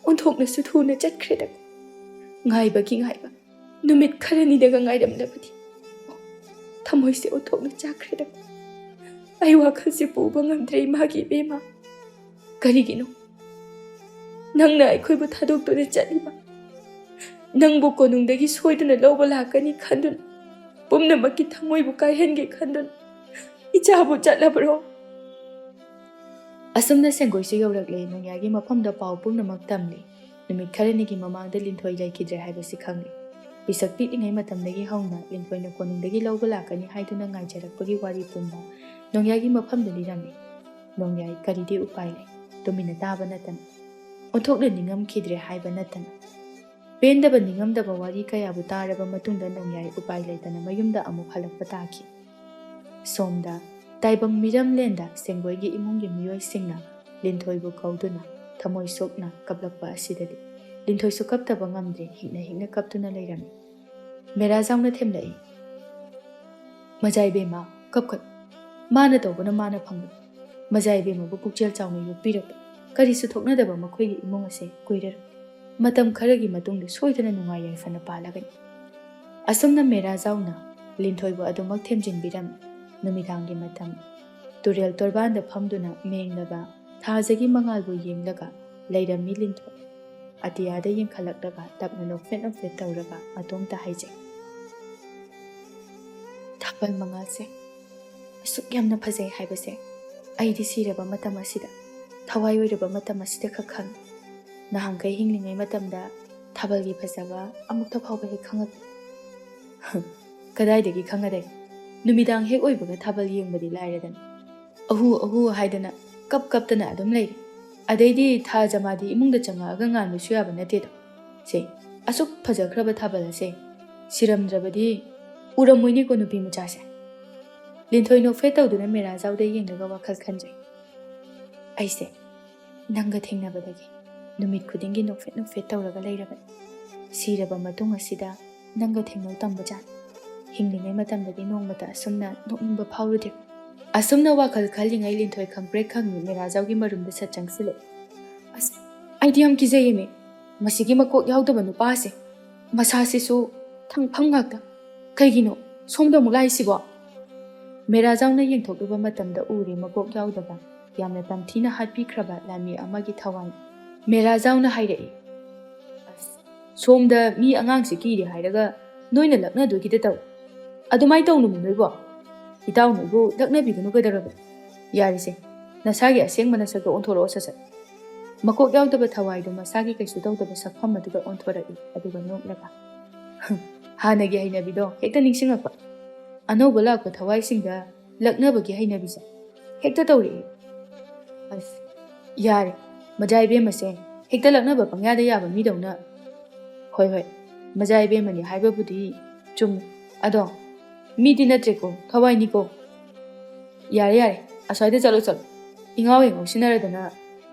onthokna suthuna chatkhreda ngaiba numit kharani daga ngairamnabadi thamoi se onthokna chakreda ai wakhal se puba ngamdre imagi Ebema karigino ꯅꯪꯅ ꯑꯩꯈꯣꯏꯕꯨ ꯊꯥꯗꯣꯛꯇꯨꯅ ꯆꯠꯂꯤꯕ ꯅꯪꯕꯨ ꯀꯣꯅꯨꯡꯗꯒꯤ ꯁꯣꯏꯗꯅ ꯂꯧꯕ ꯂꯥꯛꯀꯅꯤ ꯈꯟꯗꯨꯅ ꯄꯨꯝꯅꯃꯛꯀꯤ ꯊꯃꯣꯏꯕꯨ ꯀꯥꯏꯍꯟꯒꯦ ꯈꯟꯗꯨꯅ ꯏꯆꯥꯕꯨ ꯆꯠꯂꯕ꯭ꯔꯣ? ꯑꯁꯨꯝꯅ ꯁꯦꯡꯒꯣꯏꯁꯨ ꯌꯧꯔꯛꯂꯦ ꯅꯣꯡꯌꯥꯏꯒꯤ ꯃꯐꯝꯗ ꯄꯥꯎ ꯄꯨꯝꯅꯃꯛ ꯇꯝꯂꯤ ꯅꯨꯃꯤꯠ ꯈꯔꯅꯤꯒꯤ ꯃꯃꯥꯡꯗ ꯂꯤꯟꯊꯣꯏ ꯂꯩꯈꯤꯗ꯭ꯔꯦ ꯍꯥꯏꯕꯁꯤ ꯈꯪꯂꯤ ꯄꯤꯁꯛ ꯄꯤꯛꯂꯤꯉꯩ ꯃꯇꯝꯗꯒꯤ ꯍꯧꯅ ꯂꯤꯟꯊꯣꯏꯅ ꯀꯣꯅꯨꯡꯗꯒꯤ ꯂꯧꯕ ꯂꯥꯛꯀꯅꯤ ꯍꯥꯏꯗꯨꯅ ꯉꯥꯏꯖꯔꯛꯄꯒꯤ ꯋꯥꯔꯤ ꯄꯨꯝꯕ ꯅꯣꯡꯌꯥꯏꯒꯤ ꯃꯐꯝꯗ ꯂꯤꯔꯝꯃꯤ ꯅꯣꯡꯌꯥꯏ ꯀꯔꯤꯗꯤ ꯎꯄꯥꯏ ꯂꯩ ꯇꯨꯃꯤꯟꯅ ꯇꯥꯕ ꯅꯠꯇꯅ ꯑꯣꯟꯊꯣꯛꯅ ꯅꯤꯡꯉꯝꯈꯤꯗ꯭ꯔꯦ ꯍꯥꯏꯕ ꯅꯠꯇꯅ ꯄꯦꯟꯗꯕ ꯅꯤꯡꯉꯝꯗꯕ ꯋꯥꯔꯤ ꯀꯌꯥꯕꯨ ꯇꯥꯔꯕ ꯃꯇꯨꯡꯗ ꯅꯣꯡꯌꯥꯏ ꯎꯄꯥꯏ ꯂꯩꯇꯅ ꯃꯌꯨꯝꯗ ꯑꯃꯨꯛ ꯍꯜꯂꯛꯄ ꯇꯥꯈꯤ ꯁꯣꯝꯗ ꯇꯥꯏꯕꯪ ꯃꯤꯔꯝꯂꯦꯟꯗ ꯁꯦꯡꯒꯣꯏꯒꯤ ꯏꯃꯨꯡꯒꯤ ꯃꯤꯑꯣꯏꯁꯤꯡꯅ ꯂꯤꯟꯊꯣꯏꯕꯨ ꯀꯧꯗꯨꯅ ꯊꯃꯣꯏ ꯁꯣꯛꯅ ꯀꯞꯂꯛꯄ ꯑꯁꯤꯗꯗꯤ ꯂꯤꯟꯊꯣꯏꯁꯨ ꯀꯞꯇꯕ ꯉꯝꯗ꯭ꯔꯦ ꯍꯤꯛꯅ ꯍꯤꯛꯅ ꯀꯞꯇꯨꯅ ꯂꯩꯔꯝꯃꯤ ꯃꯦꯔꯥꯖꯥꯎꯅ ꯊꯦꯝꯂꯛꯏ ꯃꯖꯥ ꯏꯕꯦꯝꯃ ꯀꯞꯀꯅꯨ ꯃꯥꯅ ꯇꯧꯕꯅ ꯃꯥꯅ ꯐꯪꯕꯅꯤ ꯃꯖꯥ ꯏꯕꯦꯝꯃꯕꯨ ꯄꯨꯛꯆꯦꯜ ꯆꯥꯎꯅ ꯌꯣꯛꯄꯤꯔꯛꯄ ꯀꯔꯤꯁꯨ ꯊꯣꯛꯅꯗꯕ ꯃꯈꯣꯏꯒꯤ ꯏꯃꯨꯡ ꯑꯁꯦ ꯀꯨꯏꯔꯔꯣꯏ ꯃꯇꯝ ꯈꯔꯒꯤ ꯃꯇꯨꯡꯗ ꯁꯣꯏꯗꯅ ꯅꯨꯡꯉꯥꯏ ꯌꯥꯏꯐꯅ ꯄꯥꯜꯂꯒꯅꯤ ꯑꯁꯨꯝꯅ ꯃꯦꯔꯥꯖꯥꯎꯅ ꯂꯤꯟꯊꯣꯏꯕꯨ ꯑꯗꯨꯃꯛ ꯊꯦꯝꯖꯤꯟꯕꯤꯔꯝꯃꯤ ꯅꯨꯃꯤꯗꯥꯡꯒꯤ ꯃꯇꯝ ꯇꯨꯔꯦꯜ ꯇꯣꯔꯕꯥꯟꯗ ꯐꯝꯗꯨꯅ ꯃꯦꯡꯂꯒ ꯊꯥꯖꯒꯤ ꯃꯉꯥꯜꯕꯨ ꯌꯦꯡꯂꯒ ꯂꯩꯔꯝꯃꯤ ꯂꯤꯟꯊꯣꯏ ꯑꯇꯤꯌꯥꯗ ꯌꯦꯡꯈꯠꯂꯛꯂꯒ ꯇꯞꯅ ꯅꯣꯛꯐꯦꯠ ꯅꯣꯛꯐꯦꯠ ꯇꯧꯔꯒ ꯃꯇꯣꯝꯇ ꯍꯥꯏꯖꯩ ꯊꯥꯕꯜ ꯃꯉꯥꯜꯁꯦ ꯑꯁꯨꯛ ꯌꯥꯝꯅ ꯐꯖꯩ ꯍꯥꯏꯕꯁꯦ ꯑꯩꯗꯤ ꯁꯤꯔꯕ ꯃꯇꯝ ꯑꯁꯤꯗ ꯊꯋꯥꯏ ꯑꯣꯏꯔꯕ ꯃꯇꯝ ꯑꯁꯤꯗ ꯈꯛ ꯈꯪꯉꯤ ꯅꯍꯥꯟꯈꯩ ꯍꯤꯡꯂꯤꯉꯩ ꯃꯇꯝꯗ ꯊꯥꯕꯜꯒꯤ ꯐꯖꯕ ꯑꯃꯨꯛꯇ ꯐꯥꯎꯕ ꯍꯦꯛ ꯈꯪꯉꯛꯇꯦ ꯀꯗꯥꯏꯗꯒꯤ ꯈꯪꯉꯗꯦ ꯅꯨꯃꯤꯗꯥꯡ ꯍꯦꯛ ꯑꯣꯏꯕꯒ ꯊꯥꯕꯜ ꯌꯦꯡꯕꯗꯤ ꯂꯥꯏꯔꯗꯅ ꯑꯍꯨ ꯑꯍꯨ ꯍꯥꯏꯗꯅ ꯀꯞꯇꯅ ꯑꯗꯨꯝ ꯂꯩꯔꯤ ꯑꯗꯩꯗꯤ ꯊꯥ ꯖꯃꯥꯗꯤ ꯏꯃꯨꯡꯗ ꯆꯪꯉꯛꯑꯒ ꯉꯥꯟꯕꯁꯨ ꯌꯥꯕ ꯅꯠꯇꯦꯗꯣ ꯁꯦ ꯑꯁꯨꯛ ꯐꯖꯈ꯭ꯔꯕ ꯊꯥꯕꯜ ꯑꯁꯦ ꯁꯤꯔꯝꯗ꯭ꯔꯕꯗꯤ ꯎꯔꯝꯃꯣꯏꯅꯦꯀꯣ ꯅꯨꯄꯤ ꯃꯆꯥꯁꯦ ꯂꯤꯟꯊꯣꯏ ꯅꯣꯛꯐꯦꯠ ꯇꯧꯗꯨꯅ ꯃꯦꯔꯥꯖꯥꯎꯗ ꯌꯦꯡꯂꯒ ꯋꯥꯈꯜ ꯈꯟꯖꯩ ꯑꯩꯁꯦ ꯅꯪꯒ ꯊꯦꯡꯅꯕꯗꯒꯤ ꯅꯨꯃꯤꯠ ꯈꯨꯗꯤꯡꯒꯤ ꯅꯣꯛꯐꯦꯠ ꯅꯣꯛꯐꯦꯠ ꯇꯧꯔꯒ ꯂꯩꯔꯕꯅꯤ ꯁꯤꯔꯕ ꯃꯇꯨꯡ ꯑꯁꯤꯗ ꯅꯪꯒ ꯊꯦꯡꯅꯧ ꯇꯝꯕꯖꯥꯠꯅꯤ ꯍꯤꯡꯂꯤꯉꯩ ꯃꯇꯝꯗꯗꯤ ꯅꯣꯡꯃꯇ ꯑꯁꯨꯝꯅ ꯅꯣꯛꯅꯤꯡꯕ ꯐꯥꯎꯔꯨꯗꯦ ꯑꯁꯨꯝꯅ ꯋꯥꯈꯜ ꯈꯜꯂꯤꯉꯩ ꯂꯤꯟꯊꯣꯏ ꯈꯪꯄ꯭ꯔꯦꯛ ꯈꯪꯉꯤ ꯃꯦꯔꯥꯖꯥꯎꯒꯤ ꯃꯔꯨꯝꯗ ꯁꯠ ꯆꯪꯁꯤꯜꯂꯛꯏ ꯑꯁ ꯑꯩꯗꯤ ꯌꯥꯝ ꯀꯤꯖꯩꯌꯦꯃꯦ ꯃꯁꯤꯒꯤ ꯃꯀꯣꯛ ꯌꯥꯎꯗꯕ ꯅꯨꯄꯥꯁꯦ ꯃꯁꯥꯁꯤꯁꯨ ꯊꯪꯐꯝ ꯉꯥꯛꯇ ꯀꯩꯒꯤꯅꯣ ꯁꯣꯝꯗ ꯑꯃꯨꯛ ꯂꯥꯛꯏꯁꯤꯕꯣ ꯃꯦꯔꯥꯖꯥꯎꯅ ꯌꯦꯡꯊꯣꯛꯂꯨꯕ ꯃꯇꯝꯗ ꯎꯔꯦ ꯃꯀꯣꯛ ꯌꯥꯎꯗꯕ ꯌꯥꯝꯅ ꯇꯝꯊꯤꯅ ꯍꯥꯠꯄꯤꯈ꯭ꯔꯕ ꯂꯥꯟꯃꯤ ꯑꯃꯒꯤ ꯊꯋꯥꯏ ꯃꯦꯔꯥꯖꯥꯎꯅ ꯍꯥꯏꯔꯛꯏ ꯑꯁ ꯁꯣꯝꯗ ꯃꯤ ꯑꯉꯥꯡꯁꯦ ꯀꯤꯔꯦ ꯍꯥꯏꯔꯒ ꯅꯣꯏꯅ ꯂꯛꯅꯗꯣꯏꯒꯤꯗ ꯇꯧ ꯑꯗꯨꯃꯥꯏꯅ ꯇꯧꯅꯨꯃꯤ ꯅꯣꯏꯕꯣ ꯏꯇꯥꯎ ꯅꯣꯏꯕꯨ ꯂꯛꯅꯕꯤꯒꯅꯨ ꯀꯩꯗꯧꯔꯕ ꯌꯥꯔꯤꯁꯦ ꯅꯁꯥꯒꯤ ꯑꯁꯦꯡꯕ ꯅꯁꯛꯇ ꯑꯣꯟꯊꯣꯔꯛꯑꯣ ꯁꯠ ꯃꯀꯣꯛ ꯌꯥꯎꯗꯕ ꯊꯋꯥꯏꯗꯣ ꯃꯁꯥꯒꯤ ꯀꯩꯁꯨ ꯇꯧꯗꯕ ꯁꯛꯐꯝ ꯑꯗꯨꯗ ꯑꯣꯟꯊꯣꯔꯛꯏ ꯑꯗꯨꯒ ꯅꯣꯛꯂꯒ ꯍꯥꯟꯅꯒꯤ ꯍꯩꯅꯕꯤꯗꯣ ꯍꯦꯛꯇ ꯅꯤꯡꯁꯤꯡꯉꯛꯄ ꯑꯅꯧꯕ ꯂꯥꯛꯄ ꯊꯋꯥꯏꯁꯤꯡꯗ ꯂꯛꯅꯕꯒꯤ ꯍꯩꯅꯕꯤꯁꯦ ꯍꯦꯛꯇ ꯇꯧꯔꯛꯏ ꯑꯁ ꯌꯥꯔꯦ ꯃꯖꯥ ꯏꯕꯦꯝꯃꯁꯦ ꯍꯦꯛꯇ ꯂꯛꯅꯕ ꯄꯪꯌꯥꯗ ꯌꯥꯕ ꯃꯤꯗꯧꯅ ꯍꯣꯏ ꯃꯖꯥ ꯏꯕꯦꯝꯃꯅꯤ ꯍꯥꯏꯕꯕꯨꯗꯤ ꯆꯨꯝꯃꯤ ꯑꯗꯣ ꯃꯤꯗꯤ ꯅꯠꯇ꯭ꯔꯦꯀꯣ ꯊꯋꯥꯏꯅꯤꯀꯣ ꯌꯥꯔꯦ ꯑꯁ꯭ꯋꯥꯏꯗ ꯆꯠꯂꯣ ꯏꯉꯥꯎ ꯉꯥꯎꯁꯤꯟꯅꯔꯗꯅ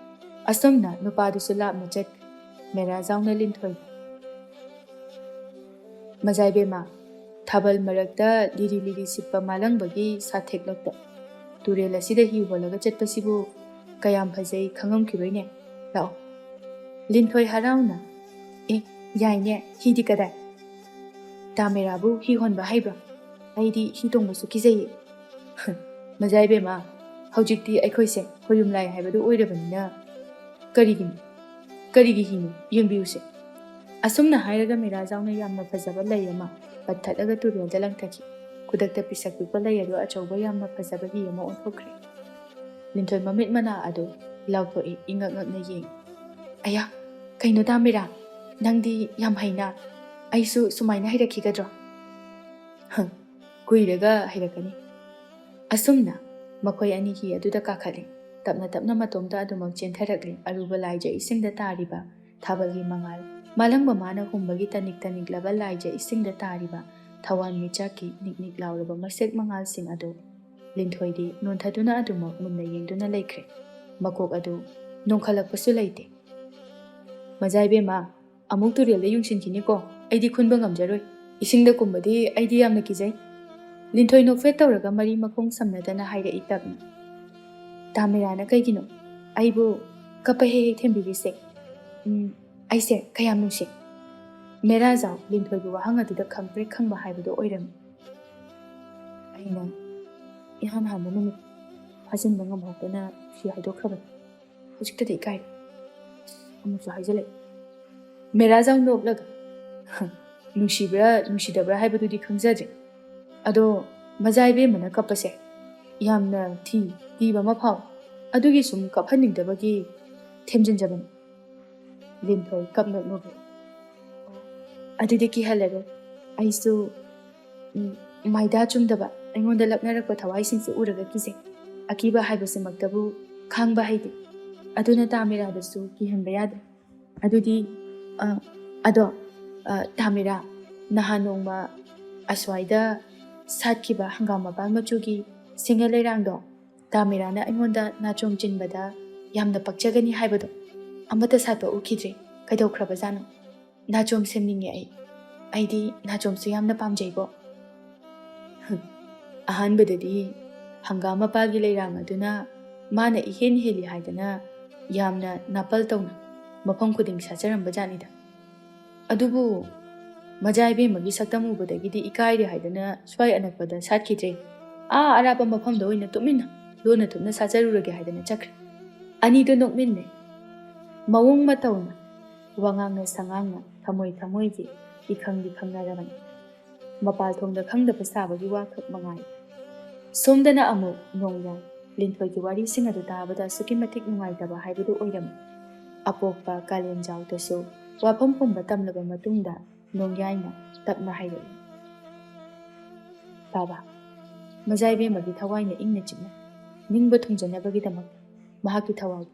ꯑꯁꯨꯝꯅ ꯅꯨꯄꯥꯗꯨꯁꯨ ꯂꯥꯞꯅ ꯆꯠꯈ꯭ꯔꯦ ꯃꯦꯔꯥꯖꯥꯎꯅ ꯂꯤꯟꯊꯣꯏ ꯃꯖꯥ ꯏꯕꯦꯝꯃ ꯊꯥꯕꯜ ꯃꯔꯛꯇ ꯂꯤꯔꯤ ꯂꯤꯔꯤ ꯁꯤꯠꯄ ꯃꯥꯂꯪꯕꯒꯤ ꯁꯥꯊꯦꯛꯂꯛꯇ ꯇꯨꯔꯦꯜ ꯑꯁꯤꯗ ꯍꯤ ꯍꯣꯜꯂꯒ ꯆꯠꯄꯁꯤꯕꯨ ꯀꯌꯥꯝ ꯐꯖꯩ ꯈꯪꯉꯝꯈꯤꯔꯣꯏꯅꯦ ꯂꯥꯛꯑꯣ ꯂꯤꯟꯊꯣꯏ ꯍꯔꯥꯎꯅ ꯌꯥꯏꯅꯦ ꯍꯤꯗꯤ ꯀꯗꯥꯏ ꯇꯥꯃꯦꯔꯥꯕꯨ ꯍꯤ ꯍꯣꯟꯕ ꯍꯩꯕ꯭ꯔꯣ ꯑꯩꯗꯤ ꯍꯤ ꯇꯣꯡꯕꯁꯨ ꯀꯤꯖꯩꯌꯦ ꯃꯖꯥ ꯏꯕꯦꯝꯃ ꯍꯧꯖꯤꯛꯇꯤ ꯑꯩꯈꯣꯏꯁꯦ ꯍꯣꯌꯨꯝ ꯂꯥꯏ ꯍꯥꯏꯕꯗꯨ ꯑꯣꯏꯔꯕꯅꯤꯅ ꯀꯔꯤꯒꯤ ꯍꯤꯅꯣ ꯌꯦꯡꯕꯤꯌꯨꯁꯦ ꯑꯁꯨꯝꯅ ꯍꯥꯏꯔꯒ ꯃꯦꯔꯥꯖꯥꯎꯅ ꯌꯥꯝꯅ ꯐꯖꯕ ꯂꯩ ꯑꯃ ꯄꯠꯊꯠꯂꯒ ꯇꯨꯔꯦꯜꯗ ꯂꯪꯊꯈꯤ ꯈꯨꯗꯛꯇ ꯄꯤꯁꯛ ꯄꯤꯛꯄ ꯂꯩ ꯑꯗꯨ ꯑꯆꯧꯕ ꯌꯥꯝꯅ ꯐꯖꯕ ꯍꯤ ꯑꯃ ꯑꯣꯟꯊꯣꯛꯈ꯭ꯔꯦ ꯂꯤꯟꯊꯣꯏ ꯃꯃꯤꯠ ꯃꯅꯥ ꯑꯗꯨ ꯂꯥꯎꯊꯣꯛꯏ ꯏꯉꯛ ꯉꯛꯅ ꯌꯦꯡꯉꯤ ꯑꯌꯥ ꯀꯩꯅꯣ ꯇꯥꯃꯦꯔꯥ ꯅꯪꯗꯤ ꯌꯥꯝ ꯍꯩꯅ ꯑꯩꯁꯨ ꯁꯨꯃꯥꯏꯅ ꯍꯩꯔꯛꯈꯤꯒꯗ꯭ꯔꯣ ꯀꯨꯏꯔꯒ ꯍꯩꯔꯛꯀꯅꯤ ꯑꯁꯨꯝꯅ ꯃꯈꯣꯏ ꯑꯅꯤ ꯍꯤ ꯑꯗꯨꯗ ꯀꯥꯈꯠꯂꯤ ꯇꯞꯅ ꯇꯞꯅ ꯃꯇꯣꯝꯇ ꯑꯗꯨꯃꯛ ꯆꯦꯟꯊꯔꯛꯂꯤ ꯑꯔꯨꯕ ꯂꯥꯏꯖ ꯏꯁꯤꯡꯗ ꯇꯥꯔꯤꯕ ꯊꯥꯕꯜꯒꯤ ꯃꯉꯥꯜ ꯃꯥꯂꯪꯕ ꯃꯥꯅ ꯍꯨꯝꯕꯒꯤ ꯇꯅꯤꯛ ꯇꯅꯤꯛꯂꯕ ꯂꯥꯏꯖ ꯏꯁꯤꯡꯗ ꯇꯥꯔꯤꯕ ꯊꯋꯥꯟ ꯃꯤꯆꯥꯛꯀꯤ ꯅꯤꯛ ꯅꯤꯛ ꯂꯥꯎꯔꯕ ꯃꯁꯦꯛ ꯃꯉꯥꯜꯁꯤꯡ ꯑꯗꯨ ꯂꯤꯟꯊꯣꯏꯗꯤ ꯅꯣꯟꯊꯗꯨꯅ ꯑꯗꯨꯃꯛ ꯃꯨꯟꯅ ꯌꯦꯡꯗꯨꯅ ꯂꯩꯈ꯭ꯔꯦ ꯃꯀꯣꯛ ꯑꯗꯨ ꯅꯣꯡꯈꯠꯂꯛꯄꯁꯨ ꯂꯩꯇꯦ ꯃꯖꯥ ꯏꯕꯦꯝꯃ ꯑꯃꯨꯛ ꯇꯨꯔꯦꯜꯗ ꯌꯨꯡꯁꯤꯟꯈꯤꯅꯤꯀꯣ ꯑꯩꯗꯤ ꯈꯨꯟꯕ ꯉꯝꯖꯔꯣꯏ ꯏꯁꯤꯡꯗ ꯀꯨꯝꯕꯗꯤ ꯑꯩꯗꯤ ꯌꯥꯝꯅ ꯀꯤꯖꯩ ꯂꯤꯟꯊꯣꯏ ꯅꯣꯛꯐꯦꯠ ꯇꯧꯔꯒ ꯃꯔꯤ ꯃꯈꯣꯡ ꯁꯝꯅꯗꯅ ꯍꯥꯏꯔꯛꯏ ꯇꯞꯅ ꯇꯥꯃꯦꯔꯥꯅ ꯀꯩꯒꯤꯅꯣ ꯑꯩꯕꯨ ꯀꯞꯄ ꯍꯦꯛ ꯍꯦꯛ ꯊꯦꯝꯕꯤꯔꯤꯁꯦ ꯑꯩꯁꯦ ꯀꯌꯥꯝ ꯅꯨꯡꯁꯤ ꯃꯦꯔꯥꯖꯥꯎ ꯂꯤꯟꯊꯣꯏꯕꯨ ꯋꯥꯍꯪ ꯑꯗꯨꯗ ꯈꯪꯄ꯭ꯔꯦꯛ ꯈꯪꯕ ꯍꯥꯏꯕꯗꯣ ꯑꯣꯏꯔꯝꯃꯤ ꯑꯩꯅ ꯏꯍꯥꯟ ꯍꯥꯟꯕ ꯅꯨꯃꯤꯠ ꯐꯥꯖꯤꯟꯕ ꯉꯝꯍꯧꯗꯅ ꯐꯤ ꯍꯥꯏꯗꯣꯛꯈ꯭ꯔꯕꯅꯤ ꯍꯧꯖꯤꯛꯇꯗꯤ ꯏꯀꯥꯏꯔꯦ ꯑꯃꯨꯛꯁꯨ ꯍꯥꯏꯖꯤꯜꯂꯛꯏ꯫ ꯃꯦꯔꯥꯖꯥꯎ ꯅꯣꯛꯂꯒ ꯅꯨꯡꯁꯤꯕ꯭ꯔꯥ ꯅꯨꯡꯁꯤꯗꯕ꯭ꯔꯥ ꯍꯥꯏꯕꯗꯨꯗꯤ ꯈꯪꯖꯗ꯭ꯔꯦ, ꯑꯗꯣ ꯃꯖꯥ ꯏꯕꯦꯝꯃꯅ ꯀꯞꯄꯁꯦ ꯌꯥꯝꯅ ꯀꯤꯕ ꯑꯃ ꯐꯥꯎꯏ, ꯑꯗꯨꯒꯤ ꯁꯨꯝ ꯀꯞꯍꯟꯅꯤꯡꯗꯕꯒꯤ ꯊꯦꯝꯖꯤꯟꯖꯕꯅꯤ꯫ ꯂꯤꯟꯊꯣꯏ ꯀꯞꯅ ꯅꯣꯛꯂꯛꯏ꯫ ꯑꯗꯨꯗꯤ ꯀꯤꯍꯜꯂꯔꯣꯏ, ꯑꯩꯁꯨ ꯃꯥꯏꯗꯥ ꯆꯨꯝꯗꯕ ꯑꯩꯉꯣꯟꯗ ꯂꯛꯅꯔꯛꯄ ꯊꯋꯥꯏꯁꯤꯡꯁꯦ ꯎꯔꯒ ꯀꯤꯖꯩ, ꯑꯀꯤꯕ ꯍꯥꯏꯕꯁꯤꯃꯛꯇꯕꯨ ꯈꯥꯡꯕ ꯍꯩꯇꯦ, ꯑꯗꯨꯅ ꯇꯥꯃꯤꯔꯥꯗꯁꯨ ꯀꯤꯍꯟꯕ ꯌꯥꯗꯦ꯫ ꯑꯗꯨꯗꯤ ꯑꯗꯣ ꯇꯥꯃꯤꯔꯥ, ꯅꯍꯥꯟ ꯅꯣꯡꯃ ꯑꯁ꯭ꯋꯥꯏꯗ ꯁꯥꯠꯈꯤꯕ ꯍꯪꯒꯥꯝ ꯃꯄꯥꯟ ꯃꯆꯨꯒꯤ ꯁꯤꯡꯉ ꯂꯩꯔꯥꯡꯗꯣ ꯇꯥꯃꯤꯔꯥꯅ ꯑꯩꯉꯣꯟꯗ ꯅꯥꯆꯣꯝ ꯆꯤꯟꯕꯗ ꯌꯥꯝꯅ ꯄꯛꯆꯒꯅꯤ ꯍꯥꯏꯕꯗꯣ ꯑꯃꯠꯇ ꯁꯥꯠꯄ ꯎꯈꯤꯗ꯭ꯔꯦ, ꯀꯩꯗꯧꯈ꯭ꯔꯕꯖꯥꯠꯅꯣ? ꯅꯥꯆꯣꯝ ꯁꯦꯝꯅꯤꯡꯉꯦ ꯑꯩꯗꯤ ꯅꯥꯆꯣꯝꯁꯨ ꯌꯥꯝꯅ ꯄꯥꯝꯖꯩꯕꯣ꯫ ꯑꯍꯥꯟꯕꯗꯗꯤ ꯍꯪꯒꯥꯝ ꯃꯄꯥꯜꯒꯤ ꯂꯩꯔꯥꯡ ꯑꯗꯨꯅ ꯃꯥꯅ ꯏꯍꯦꯟ ꯍꯦꯜꯂꯤ ꯍꯥꯏꯗꯅ ꯌꯥꯝꯅ ꯅꯥꯄꯜ ꯇꯧꯅ ꯃꯐꯝ ꯈꯨꯗꯤꯡ ꯁꯥꯠꯆꯔꯝꯕ ꯖꯥꯠꯅꯤꯗ꯫ ꯑꯗꯨꯕꯨ ꯃꯖꯥ ꯏꯕꯦꯝꯃꯒꯤ ꯁꯛꯇꯝ ꯎꯕꯗꯒꯤꯗꯤ ꯏꯀꯥꯏꯔꯦ ꯍꯥꯏꯗꯅ ꯁ꯭ꯋꯥꯏ ꯑꯅꯛꯄꯗ ꯁꯥꯠꯈꯤꯗ꯭ꯔꯦ, ꯑꯔꯥꯞꯄ ꯃꯐꯝꯗ ꯑꯣꯏꯅ ꯇꯨꯃꯤꯟꯅ ꯂꯣꯟꯅ ꯊꯨꯞꯅ ꯁꯥꯠꯆꯔꯨꯔꯒꯦ ꯍꯥꯏꯗꯅ ꯆꯠꯈ꯭ꯔꯦ꯫ ꯑꯅꯤꯗꯨ ꯅꯣꯛꯃꯤꯟꯅꯩ, ꯃꯑꯣꯡ ꯃꯇꯧꯅ ꯋꯥꯉꯥꯡꯅ ꯁꯉꯥꯡꯅ ꯊꯃꯣꯏꯒꯤ ꯏꯈꯪꯗꯤ ꯈꯪꯅꯔꯕꯅꯤ, ꯃꯄꯥꯜ ꯊꯣꯡꯗ ꯈꯪꯗꯕ ꯁꯥꯕꯒꯤ ꯋꯥꯈꯛ ꯃꯉꯥꯏ꯫ ꯁꯣꯝꯗꯅ ꯑꯃꯨꯛ ꯅꯣꯡꯌꯥꯏ ꯂꯤꯟꯊꯣꯏꯒꯤ ꯋꯥꯔꯤꯁꯤꯡ ꯑꯗꯨ ꯇꯥꯕꯗ ꯑꯁꯨꯛꯀꯤ ꯃꯇꯤꯛ ꯅꯨꯡꯉꯥꯏꯇꯕ ꯍꯥꯏꯕꯗꯨ ꯑꯣꯏꯔꯝꯃꯤ꯫ ꯑꯄꯣꯛꯄ ꯀꯥꯂꯦꯟꯖꯥꯎꯗꯁꯨ ꯋꯥꯐꯝ ꯄꯨꯝꯕ ꯇꯝꯂꯕ ꯃꯇꯨꯡꯗ ꯅꯣꯡꯌꯥꯏꯅ ꯇꯞꯅ ꯍꯥꯏꯔꯛꯏ, ꯕꯥꯕꯥ, ꯃꯖꯥ ꯏꯕꯦꯝꯃꯒꯤ ꯊꯋꯥꯏꯅ ꯏꯪꯅ ꯆꯤꯛꯅ ꯅꯤꯡꯕ ꯊꯨꯡꯖꯅꯕꯒꯤꯗꯃꯛ ꯃꯍꯥꯛꯀꯤ ꯊꯋꯥꯏ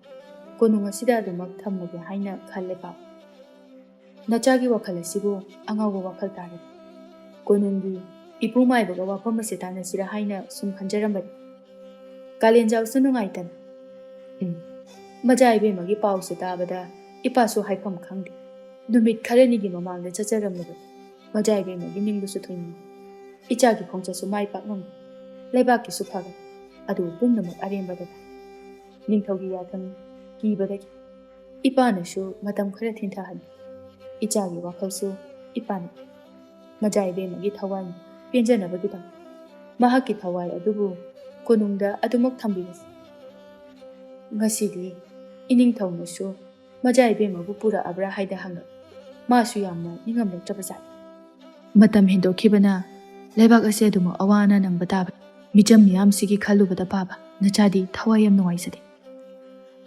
ꯀꯣꯅꯨꯡ ꯑꯁꯤꯗ ꯑꯗꯨꯃꯛ ꯊꯝꯂꯒꯦ ꯍꯥꯏꯅ ꯈꯜꯂꯦ ꯕꯥꯕꯥ꯫ ꯅꯆꯥꯒꯤ ꯋꯥꯈꯜ ꯑꯁꯤꯕꯨ ꯑꯉꯥꯎꯕ ꯋꯥꯈꯜ ꯇꯥꯔꯦ, ꯀꯣꯅꯨꯡꯒꯤ ꯏꯄꯨ ꯃꯥꯏꯕꯒ ꯋꯥꯐꯝ ꯑꯁꯤ ꯇꯥꯟꯅꯁꯤꯔꯥ ꯍꯥꯏꯅ ꯁꯨꯝ ꯈꯟꯖꯔꯝꯕꯅꯤ꯫ ꯀꯥꯂꯦꯟꯖꯥꯎꯁꯨ ꯅꯨꯡꯉꯥꯏꯇꯅ ꯃꯖꯥ ꯏꯕꯦꯝꯃꯒꯤ ꯄꯥꯎꯁꯦ ꯇꯥꯕꯗ ꯏꯄꯥꯁꯨ ꯍꯥꯏꯐꯝ ꯈꯪꯗꯦ, ꯅꯨꯃꯤꯠ ꯈꯔꯅꯤꯒꯤ ꯃꯃꯥꯡꯗ ꯆꯠꯆꯔꯝꯂꯕ ꯃꯖꯥ ꯏꯕꯦꯝꯃꯒꯤ ꯅꯤꯡꯕꯁꯨ ꯊꯨꯡꯅꯤ, ꯏꯆꯥꯒꯤ ꯈꯣꯡꯆꯠꯁꯨ ꯃꯥꯏ ꯄꯥꯛꯅꯝꯃꯤ, ꯂꯩꯕꯥꯛꯀꯤꯁꯨ ꯐꯒꯅꯤ, ꯑꯗꯨ ꯄꯨꯝꯅꯃꯛ ꯑꯔꯦꯝꯕꯗ ꯅꯤꯡꯊꯧꯒꯤ ꯌꯥꯊꯪ ꯀꯤꯕꯗꯒꯤ ꯏꯄꯥꯅꯁꯨ ꯃꯇꯝ ꯈꯔ ꯊꯤꯟꯊꯍꯜꯂꯤ, ꯏꯆꯥꯒꯤ ꯋꯥꯈꯜꯁꯨ ꯏꯄꯥꯅ ꯃꯖꯥ ꯏꯕꯦꯝꯃꯒꯤ ꯊꯋꯥꯏꯅ ꯄꯦꯟꯖꯅꯕꯒꯤꯗꯃꯛ ꯃꯍꯥꯛꯀꯤ ꯊꯋꯥꯏ ꯑꯗꯨꯕꯨ ꯀꯣꯅꯨꯡꯗ ꯑꯗꯨꯃꯛ ꯊꯝꯕꯤꯔꯁꯤ꯫ ꯉꯁꯤꯗꯤ ꯏꯅꯤꯡꯊꯧꯅꯁꯨ ꯃꯖꯥ ꯏꯕꯦꯝꯃꯕꯨ ꯄꯨꯔꯛꯑꯕ꯭ꯔꯥ ꯍꯥꯏꯅ ꯍꯪꯂꯛ, ꯃꯥꯁꯨ ꯌꯥꯝꯅ ꯅꯤꯡꯉꯝꯂꯛꯇ꯭ꯔꯕꯖꯥꯠꯅꯤ꯫ ꯃꯇꯝ ꯍꯦꯟꯗꯣꯛꯈꯤꯕꯅ ꯂꯩꯕꯥꯛ ꯑꯁꯤ ꯑꯗꯨꯃꯛ ꯑꯋꯥ ꯑꯅꯥ ꯅꯪꯕ ꯇꯥꯕ, ꯃꯤꯆꯝ ꯃꯤꯌꯥꯝꯁꯤꯒꯤ ꯈꯜꯂꯨꯕꯗ ꯄꯥꯕ ꯅꯆꯥꯗꯤ ꯊꯋꯥꯏ ꯌꯥꯝ ꯅꯨꯡꯉꯥꯏꯖꯗꯦ꯫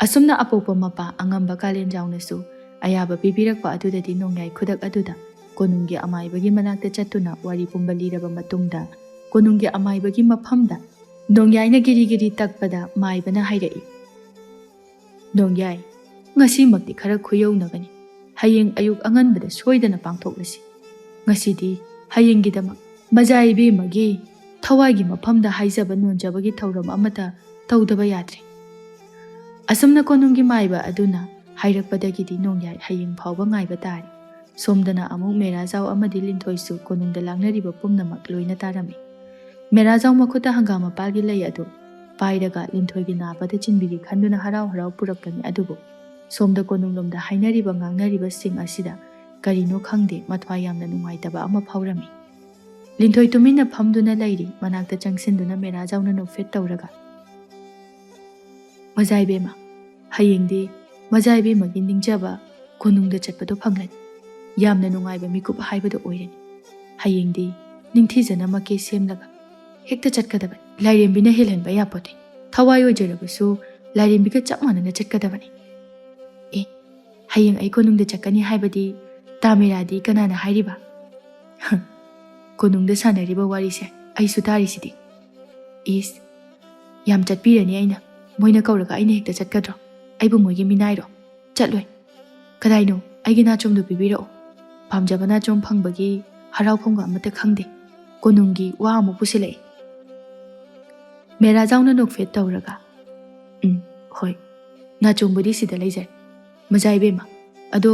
ꯑꯁꯨꯝꯅ ꯑꯄꯣꯛꯄ ꯃꯄꯥ ꯑꯉꯝꯕ ꯀꯥꯂꯦꯟꯖꯥꯎꯅꯁꯨ ꯑꯌꯥꯕ ꯄꯤꯕꯤꯔꯛꯄ ꯑꯗꯨꯗꯗꯤ ꯅꯣꯡꯌꯥꯏ ꯈꯨꯗꯛ ꯑꯗꯨꯗ ꯀꯣꯅꯨꯡꯒꯤ ꯑꯃꯥꯏꯕꯒꯤ ꯃꯅꯥꯛꯇ ꯆꯠꯇꯨꯅ ꯋꯥꯔꯤ ꯄꯨꯝꯕ ꯂꯤꯔꯕ ꯃꯇꯨꯡꯗ ꯀꯣꯅꯨꯡꯒꯤ ꯑꯃꯥꯏꯕꯒꯤ ꯃꯐꯝꯗ ꯅꯣꯡꯌꯥꯏꯅ ꯒꯤꯔꯤ ꯇꯛꯄꯗ ꯃꯥꯏꯕꯅ ꯍꯥꯏꯔꯛꯏ, ꯅꯣꯡꯌꯥꯏ, ꯉꯁꯤꯃꯛꯇꯤ ꯈꯔ ꯈꯨꯌꯧꯅꯒꯅꯤ, ꯍꯌꯦꯡ ꯑꯌꯨꯛ ꯑꯉꯟꯕꯗ ꯁꯣꯏꯗꯅ ꯄꯥꯡꯊꯣꯛꯂꯁꯤ꯫ ꯉꯁꯤꯗꯤ ꯍꯌꯦꯡꯒꯤꯗꯃꯛ ꯃꯖꯥ ꯏꯕꯦꯝꯃꯒꯤ ꯊꯋꯥꯏꯒꯤ ꯃꯐꯝꯗ ꯍꯥꯏꯖꯕ ꯅꯣꯟꯖꯕꯒꯤ ꯊꯧꯔꯝ ꯑꯃꯠꯇ ꯇꯧꯗꯕ ꯌꯥꯗ꯭ꯔꯦ꯫ ꯑꯁꯨꯝꯅ ꯀꯣꯅꯨꯡꯒꯤ ꯃꯥꯏꯕ ꯑꯗꯨꯅ ꯍꯥꯏꯔꯛꯄꯗꯒꯤꯗꯤ ꯅꯣꯡꯌꯥꯏ ꯍꯌꯦꯡ ꯐꯥꯎꯕ ꯉꯥꯏꯕ ꯇꯥꯔꯦ꯫ ꯁꯣꯝꯗꯅ ꯑꯃꯨꯛ ꯃꯦꯔꯥꯖꯥꯎ ꯑꯃꯗꯤ ꯂꯤꯟꯊꯣꯏꯁꯨ ꯀꯣꯅꯨꯡꯗ ꯂꯥꯡꯅꯔꯤꯕ ꯄꯨꯝꯅꯃꯛ ꯂꯣꯏꯅ ꯇꯥꯔꯝꯃꯤ꯫ ꯃꯦꯔꯥꯖꯥꯎ ꯃꯈꯨꯠꯇ ꯍꯪꯒꯥꯝ ꯃꯄꯥꯜꯒꯤ ꯂꯩ ꯑꯗꯨ ꯄꯥꯏꯔꯒ ꯂꯤꯟꯊꯣꯏꯒꯤ ꯅꯥꯕꯗ ꯆꯤꯟꯕꯤꯒꯦ ꯈꯟꯗꯨꯅ ꯍꯔꯥꯎ ꯍꯔꯥꯎ ꯄꯨꯔꯛꯄꯅꯤ, ꯑꯗꯨꯕꯨ ꯁꯣꯝꯗ ꯀꯣꯅꯨꯡꯂꯣꯝꯗ ꯍꯥꯏꯅꯔꯤꯕ ꯉꯥꯡꯅꯔꯤꯕꯁꯤꯡ ꯑꯁꯤꯗ ꯀꯔꯤꯅꯣ ꯈꯪꯗꯦ ꯃꯊ꯭ꯋꯥꯏ ꯌꯥꯝꯅ ꯅꯨꯡꯉꯥꯏꯇꯕ ꯑꯃ ꯐꯥꯎꯔꯝꯃꯤ꯫ ꯂꯤꯟꯊꯣꯏ ꯇꯨꯃꯤꯟꯅ ꯐꯝꯗꯨꯅ ꯂꯩꯔꯤ, ꯃꯅꯥꯛꯇ ꯆꯪꯁꯤꯟꯗꯨꯅ ꯃꯦꯔꯥꯖꯥꯎꯅ ꯅꯣꯛꯐꯦꯠ ꯇꯧꯔꯒ, ꯃꯖꯥ ꯏꯕꯦꯝꯃ, ꯍꯌꯦꯡꯗꯤ ꯃꯖꯥ ꯏꯕꯦꯝꯃꯒꯤ ꯅꯤꯡꯖꯕ ꯀꯣꯅꯨꯡꯗ ꯆꯠꯄꯗꯣ ꯐꯪꯂꯅꯤ, ꯌꯥꯝꯅ ꯅꯨꯡꯉꯥꯏꯕ ꯃꯤꯀꯨꯞ ꯍꯥꯏꯕꯗꯣ ꯑꯣꯏꯔꯅꯤ꯫ ꯍꯌꯦꯡꯗꯤ ꯅꯤꯡꯊꯤꯖꯅ ꯃꯀꯦ ꯁꯦꯝꯂꯒ ꯍꯦꯛꯇ ꯆꯠꯀꯗꯕꯅꯤ, ꯂꯥꯏꯔꯦꯝꯕꯤꯅ ꯍꯦꯜꯍꯟꯕ ꯌꯥꯄꯣꯠꯇꯦ, ꯊꯋꯥꯏ ꯑꯣꯏꯖꯔꯕꯁꯨ ꯂꯥꯏꯔꯦꯝꯕꯤꯒ ꯆꯞ ꯃꯥꯟꯅꯅ ꯆꯠꯀꯗꯕꯅꯤ꯫ ꯍꯌꯦꯡ ꯑꯩ ꯀꯣꯅꯨꯡꯗ ꯆꯠꯀꯅꯤ ꯍꯥꯏꯕꯗꯤ ꯇꯥꯃꯤꯔꯥꯗꯤ ꯀꯅꯥꯅ ꯍꯥꯏꯔꯤꯕ? ꯀꯣꯅꯨꯡꯗ ꯁꯥꯟꯅꯔꯤꯕ ꯋꯥꯔꯤꯁꯦ ꯑꯩꯁꯨ ꯇꯥꯔꯤꯁꯤꯗꯤ꯫ ꯏꯁ, ꯌꯥꯝ ꯆꯠꯄꯤꯔꯅꯤ ꯑꯩꯅ, ꯃꯣꯏꯅ ꯀꯧꯔꯒ ꯑꯩꯅ ꯍꯦꯛꯇ ꯆꯠꯀꯗ꯭ꯔꯣ? ꯑꯩꯕꯨ ꯃꯣꯏꯒꯤ ꯃꯤꯅꯥꯏꯔꯣ? ꯆꯠꯂꯣꯏ꯫ ꯀꯗꯥꯏꯅꯣ ꯑꯩꯒꯤ ꯅꯥꯆꯣꯝꯗꯣ ꯄꯤꯕꯤꯔꯛꯑꯣ, ꯄꯥꯝꯖꯕ ꯅꯥꯆꯣꯝ ꯐꯪꯕꯒꯤ ꯍꯔꯥꯎꯐꯝꯒ ꯑꯃꯠꯇ ꯈꯪꯗꯦ, ꯀꯣꯅꯨꯡꯒꯤ ꯋꯥ ꯑꯃꯨꯛ ꯄꯨꯁꯤꯜꯂꯛꯏ꯫ ꯃꯦꯔꯥꯖꯥꯎꯅ ꯅꯣꯛꯐꯦꯠ ꯇꯧꯔꯒ, ꯍꯣꯏ, ꯅꯥꯆꯣꯝꯕꯨꯗꯤ ꯁꯤꯗ ꯂꯩꯖꯔꯦ ꯃꯖꯥ ꯏꯕꯦꯝꯃ, ꯑꯗꯣ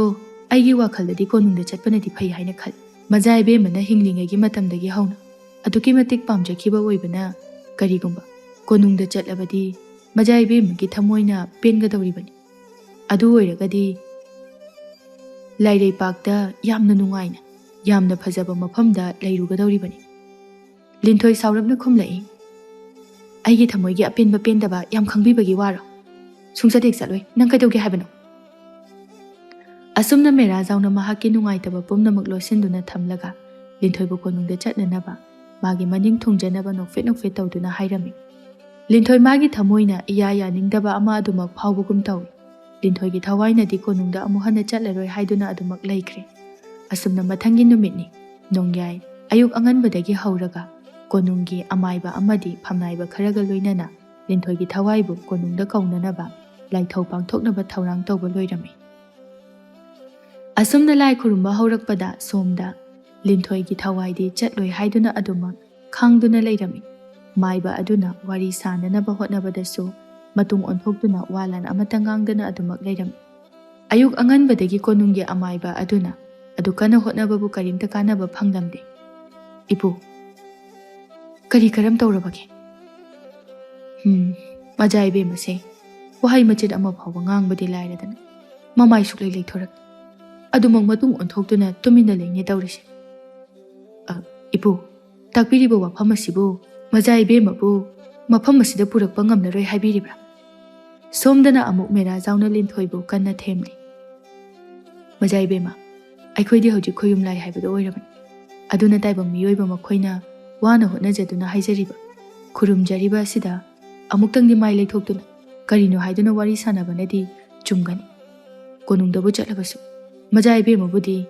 ꯑꯩꯒꯤ ꯋꯥꯈꯜꯗꯗꯤ ꯀꯣꯅꯨꯡꯗ ꯆꯠꯄꯅꯗꯤ ꯐꯩ ꯍꯥꯏꯅ ꯈꯜꯂꯤ꯫ ꯃꯖꯥ ꯏꯕꯦꯝꯃꯅ ꯍꯤꯡꯂꯤꯉꯩꯒꯤ ꯃꯇꯝꯗꯒꯤ ꯍꯧꯅ ꯑꯗꯨꯛꯀꯤ ꯃꯇꯤꯛ ꯄꯥꯝꯖꯈꯤꯕ ꯑꯣꯏꯕꯅ ꯀꯔꯤꯒꯨꯝꯕ ꯀꯣꯅꯨꯡꯗ ꯆꯠꯂꯕꯗꯤ ꯃꯖꯥ ꯏꯕꯦꯝꯃꯒꯤ ꯊꯃꯣꯏꯅ ꯄꯦꯟꯒꯗꯧꯔꯤꯕꯅꯤ꯫ ꯑꯗꯨ ꯑꯣꯏꯔꯒꯗꯤ ꯂꯥꯏꯔꯩꯄꯥꯛꯇ ꯌꯥꯝꯅ ꯅꯨꯡꯉꯥꯏꯅ ꯌꯥꯝꯅ ꯐꯖꯕ ꯃꯐꯝꯗ ꯂꯩꯔꯨꯒꯗꯧꯔꯤꯕꯅꯤ꯫ ꯂꯤꯟꯊꯣꯏ ꯁꯥꯎꯔꯞꯅ ꯈꯨꯝꯂꯛꯏ, ꯑꯩꯒꯤ ꯊꯃꯣꯏꯒꯤ ꯑꯄꯦꯟꯕ ꯄꯦꯟꯗꯕ ꯌꯥꯝ ꯈꯪꯕꯤꯕꯒꯤ ꯋꯥꯔꯣ? ꯁꯨꯡꯆꯠ ꯍꯦꯛ ꯆꯠꯂꯣꯏ, ꯅꯪ ꯀꯩꯗꯧꯒꯦ ꯍꯥꯏꯕꯅꯣ? Asumna Merajauna mahaki nungaitaba pumnamak loisinduna thamlaga Linthoibu konungda chatnanaba magi maning thungjanaba nokfet tawduna hairami. Linthoi magi thamoina iya ningdaba ama adumak phawbugum tawi. Linthoigi thawainadi konungda amu hana chatlaroi haiduna adumak laikre. Asumna mathangi numitni nongyai ayuk anganbadagi hauraga konunggi amaiba amadi phamnaiba kharaga loinana Linthoigi thawaibu konungda kaunanaba laithau pangthoknaba thaurang tawba loirami. Asumna lai khurumba haurakpada somda Linthoigi thawaidi chatloi haiduna adumak khangduna leirami. Maiba aduna wari sananaba hotnabadasu matung onthokduna walan amatangangdana adumak leirami. Ayuk anganbadagi konunggi amaiba aduna adukana hotnababu karimta kanaba phanglamde. Ipu kari karam tawrabage? Maja Ebema se wahai machid ama phawba ngangbadi lairadana mamai suklai leithorak adumang matung onthokduna tumina leine tawrise. Ipu takpiriba wafam asibu Maja Ebema bu mafam asida purakpa ngamlaroi haibiribra. Somdana amuk Merajauna Linthoibu kanna themli. Maja Ebema aikhoidi hojik khoyum lai haibado oirabani. Aduna taibang miyoiba makhoina wana hotnajaduna haijariba khurumjariba asida amuktangdi mai leithokduna karino haiduna wari sanabanadi chumgani. Konungdabu chatlabasu Maja Ebema budi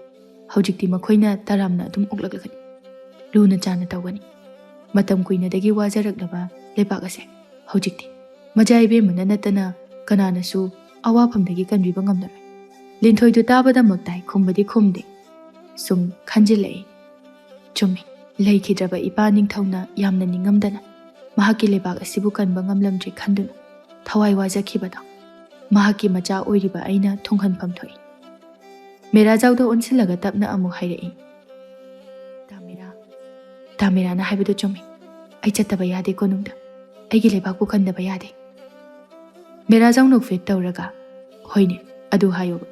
hojikti makhoina taramna adum oklaglagani. Luna chana tawgani. Matam kuinadagi wajaraklaba lepak ase hojikti Maja Ebema natana kananasu awafamdagi kanriba ngamlaroi. Linthoidu tabada maktai khumbadi khumde sum khanjilai. Chumi leikidraba ipa ningthauna yamna ningamdana mahaki lebak asibu kanba ngamlamdri khanduna thawai wajakhibada mahaki macha oiriba aina thonghanpham thoi. Merajauda onsilaga tapna amu hairai. Tamira na haibadu chumi ai chattaba yade konungda aigi lebakbu khandaba yade. Merajau nokfet tawraga hoine adu hayoba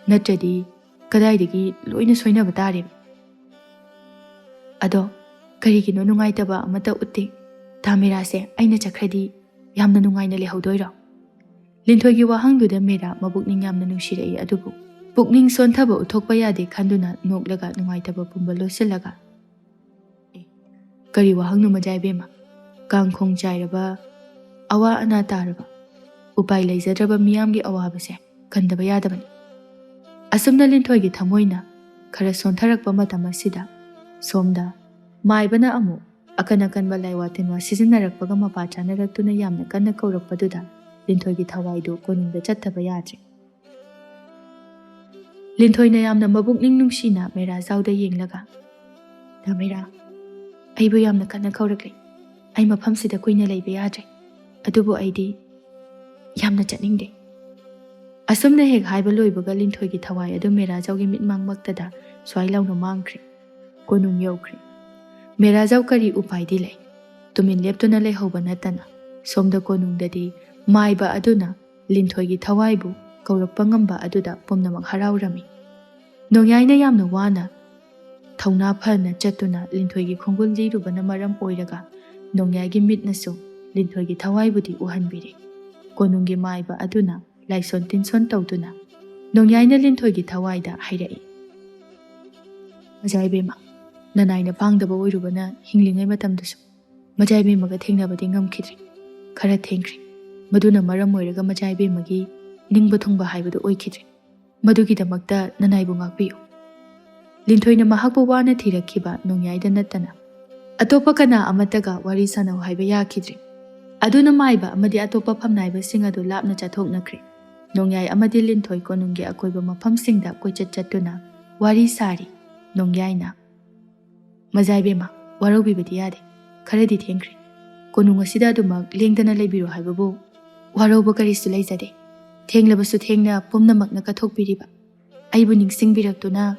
natradi kadaidagi loina soinaba tareba. Ado karigino nungaitaba amata utte Tamira se aina chakhradi yamna nungaina lehaudoiro. Linthoigi wahangduda Mera mabukning yamna nungsirai adubu pukning sonthaba uthokpa yade khanduna noklaga nungaitaba pumba losilaga kari wahangnu Maja Ebema kangkhong chairaba awa ana taraba upai leijadraba miyamgi awabase khandaba yadabani. Asumna Linthoigi thamoina khara sontharakpa matam asida somda maibana amu akanakanba laiwatinwa sizinnarakpaga mapa chanaraktuna yamna kanna kaurakpaduda Linthoigi thawaidu konungda chattaba yadre. Linthoina yamna mabukning nungsina Merajauda yenglaga Tamira aibu yamna kanna kaurakle ai mafamsida kuina leiba yadre adubu aidi yamna chatningde. Asumna hek haiba loibaga Linthoigi thawai adu Merajaugi mitmangmaktada swai launa mangkhre konung yaukhre. Merajau kari upaidi lei tumin leptuna lehauba natana somda konungdadi maiba aduna Linthoigi thawaibu kaurakpa ngamba aduda pumnamak haraurami. Nongyaina yamna wana thauna phana chatuna Linthoigi khongul lirubana maram oiraga nongyaigi mitnasu Linthoigi thawaibudi uhanbiri. Konunggi maiba aduna laison tinson tawduna nongyaina Linthoigi thawaida hairai. Maja Ebema nanaina pangdaba oirubana hinglingai matamdasu Maja Ebemaga thengnabadi ngamkhidre khara thengkhre maduna maram oiraga Maja Ebemagi ningba thongba haibadu oikhidre madugidamakta nanaibu ngakpiyu. Linthoina mahakbu wana thirakhiba nongyaida natana atopa kana amataga wari sanau haiba yakhidre. Aduna maiba amadi atopa phamnaiba singadu lapna chathoknakhre. Nongyai amadi Linthoi konunggi akoiba mafamsingda koichat chatuna wari sari nongyaina Maja Ebema warobibadi yade kharadi thengkhre konung asida adumak lengdana leibiro haibabu waroba karisu leijade thenglabasu thengna pumnamakna kathokpiriba aibu ningsingbirakduna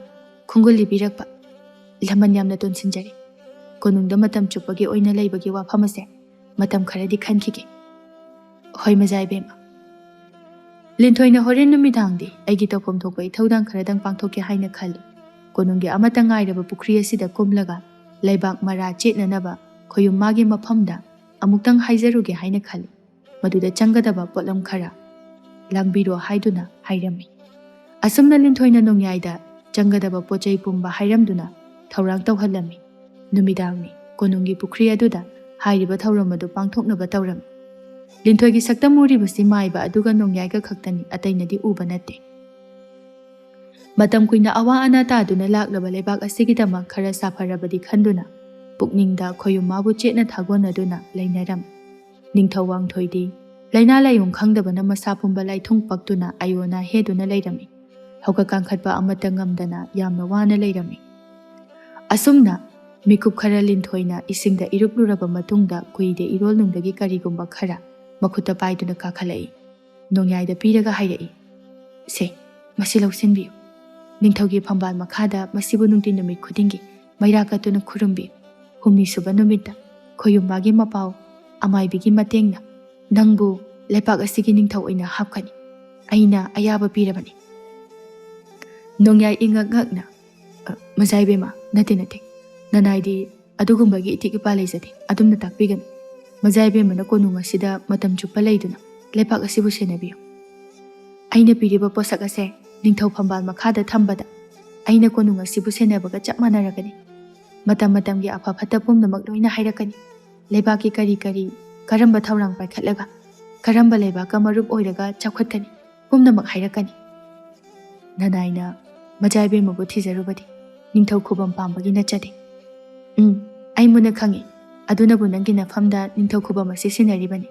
khongol libirakpa laman yamna tonsinjari konungda matam chupagi oina leibagi wafamase matam kharadi khankhige. Hoi Maja Ebema Linthoina horen numidangdi aigi tawpham thokpa ithaudang kharadang pangthoke haina khali. Konunggi amata ngairaba pukhri asida kumlaga laibak mara chetnanaba khoyum magi mafamda amuktang haijaruge haina khali. Maduda changadaba potlam khara langbiro haiduna hairami. Asumna Linthoina Nongyayda Changadaba Pochai Pumba Hairamduna Thaurang Tauhalami Numidangni Konungi Pukri aduda Hairiba Thauramadu Pangthoknaba Tauram Linthoigi Saktamuri Basi Maiba aduga Nongyayga Khaktani Atainadi Uba Natte Matam Kuina Awa Anata aduna laklaba Leibak Asigidama Khara Safarabadi Khanduna Pukningda Khoyumabu Chetna Thagonaduna Lainaram Ningthawang Thoidi Laina Layung Khangdabana Masa Pumba Laithung Paktuna Ayona Heduna Lairami Hauka Kankhatba Amata Ngamdana Yamna Wana Lairami Asumna Mikup Khara Linthoina Isingda Irupluraba Matungda Kuide Irol Nungdagi Karigumba Khara Makuta Paiduna Kakhalai Nongyayda Piraga Hairai Se Masi Lausinbiu Ningthaugi Phambal Makhada Masibu Nungti Numit Khudingi Mairakatuna Khurumbi Humni Suba Numita Khoyumbagi Mapau Amaibigi Matengna Nangbu Lepak Asigi Ningthau Oina Hapkani Aina Ayaba Pirabani Nongyay Inga Gagna Maja Ebema Nate Nate Nanaidi Adugumbagi Itiki Palezati Adumna Takbigan Maja Ebema na Konunga Sida Matam Chupa Laiduna Lepak Asibu Senabiyo Aina Piriba Posakase Ningthau Phambal Makhada Thambada Aina Konunga Sibu Senabaga Chap Manaragani Matam Matamgi Apa Phata Pumnamak Loina Hairakani Lebaki Kari Karamba Thaurang Paikhatlaga Karamba Lebaka Marup Oiraga Chapkhatkani Pumnamak Hairakani Nanaina Maja Ebema bu Thizarubadi Ningthau Khubam Pambagi Nachade Ai Muna Khangi Aduna bu Nangi Nafamda Ningthau Khubam Asi Sinaribani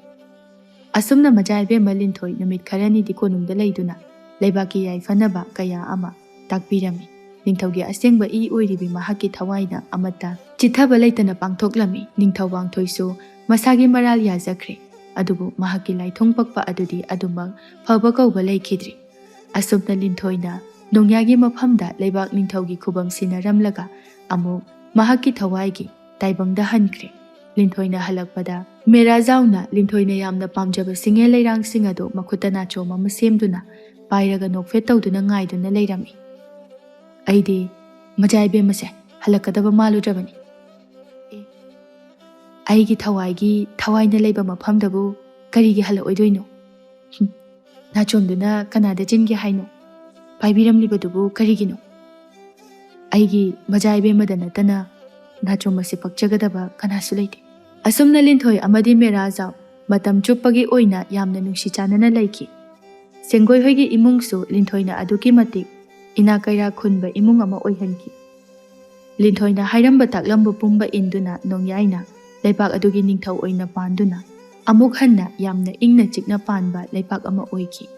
Asumna Maja Ebema Linthoi Numit Kharani di Konungda Laiduna Leibaki Yaifanaba Kaya Ama Takbirami Ningthaugi Asengba I Oiribi Mahaki Thawaina Amata Chithaba Laitana Pangthoklami Ningthau Wangthoisu Masagi Maral Yazakre Adubu Mahaki Laithong Pakpa Adudi Adumak Phaba Kauba Laikhidri Asumna Linthoina Nongyagi Maphamda Leibak Ningthaugi Khubam Sinaramlaga Amu Mahaki Thawaigi Taibangda Hankre Linthoina Halakpada Mera Zauna Linthoina Yamna Pamjaba Singe Leirang Singado Makuta Nacho Mama Semduna Pairaga Nokfe Tawduna Ngaiduna Leirami Aidi Maja Ebema se Halakadaba Maludrabani Aigi Thawaina Leiba Maphamdabu Karigi Hala Oidoino Nachomduna Kanada Jingi Haino Paibiram Libadubu Karigino Aigi Maja Ebema Danatana Nachomasi Pakchagadaba Kanasulaiti Asumna Linthoi Amadi Mera Zau Matam Chupagi Oina Yamna Nungsi Chanana Laiki Sengoi Hoigi Imungsu Linthoina Aduki Matik Inakaira Khunba Imung Ama Oihanki Linthoina Hairamba Taklambu Pumba Induna Nongyaina Leibak Adugi Ningthau Oina Panduna Amuk Hanna Yamna Ingna Chikna Panba Leibak Ama Oiki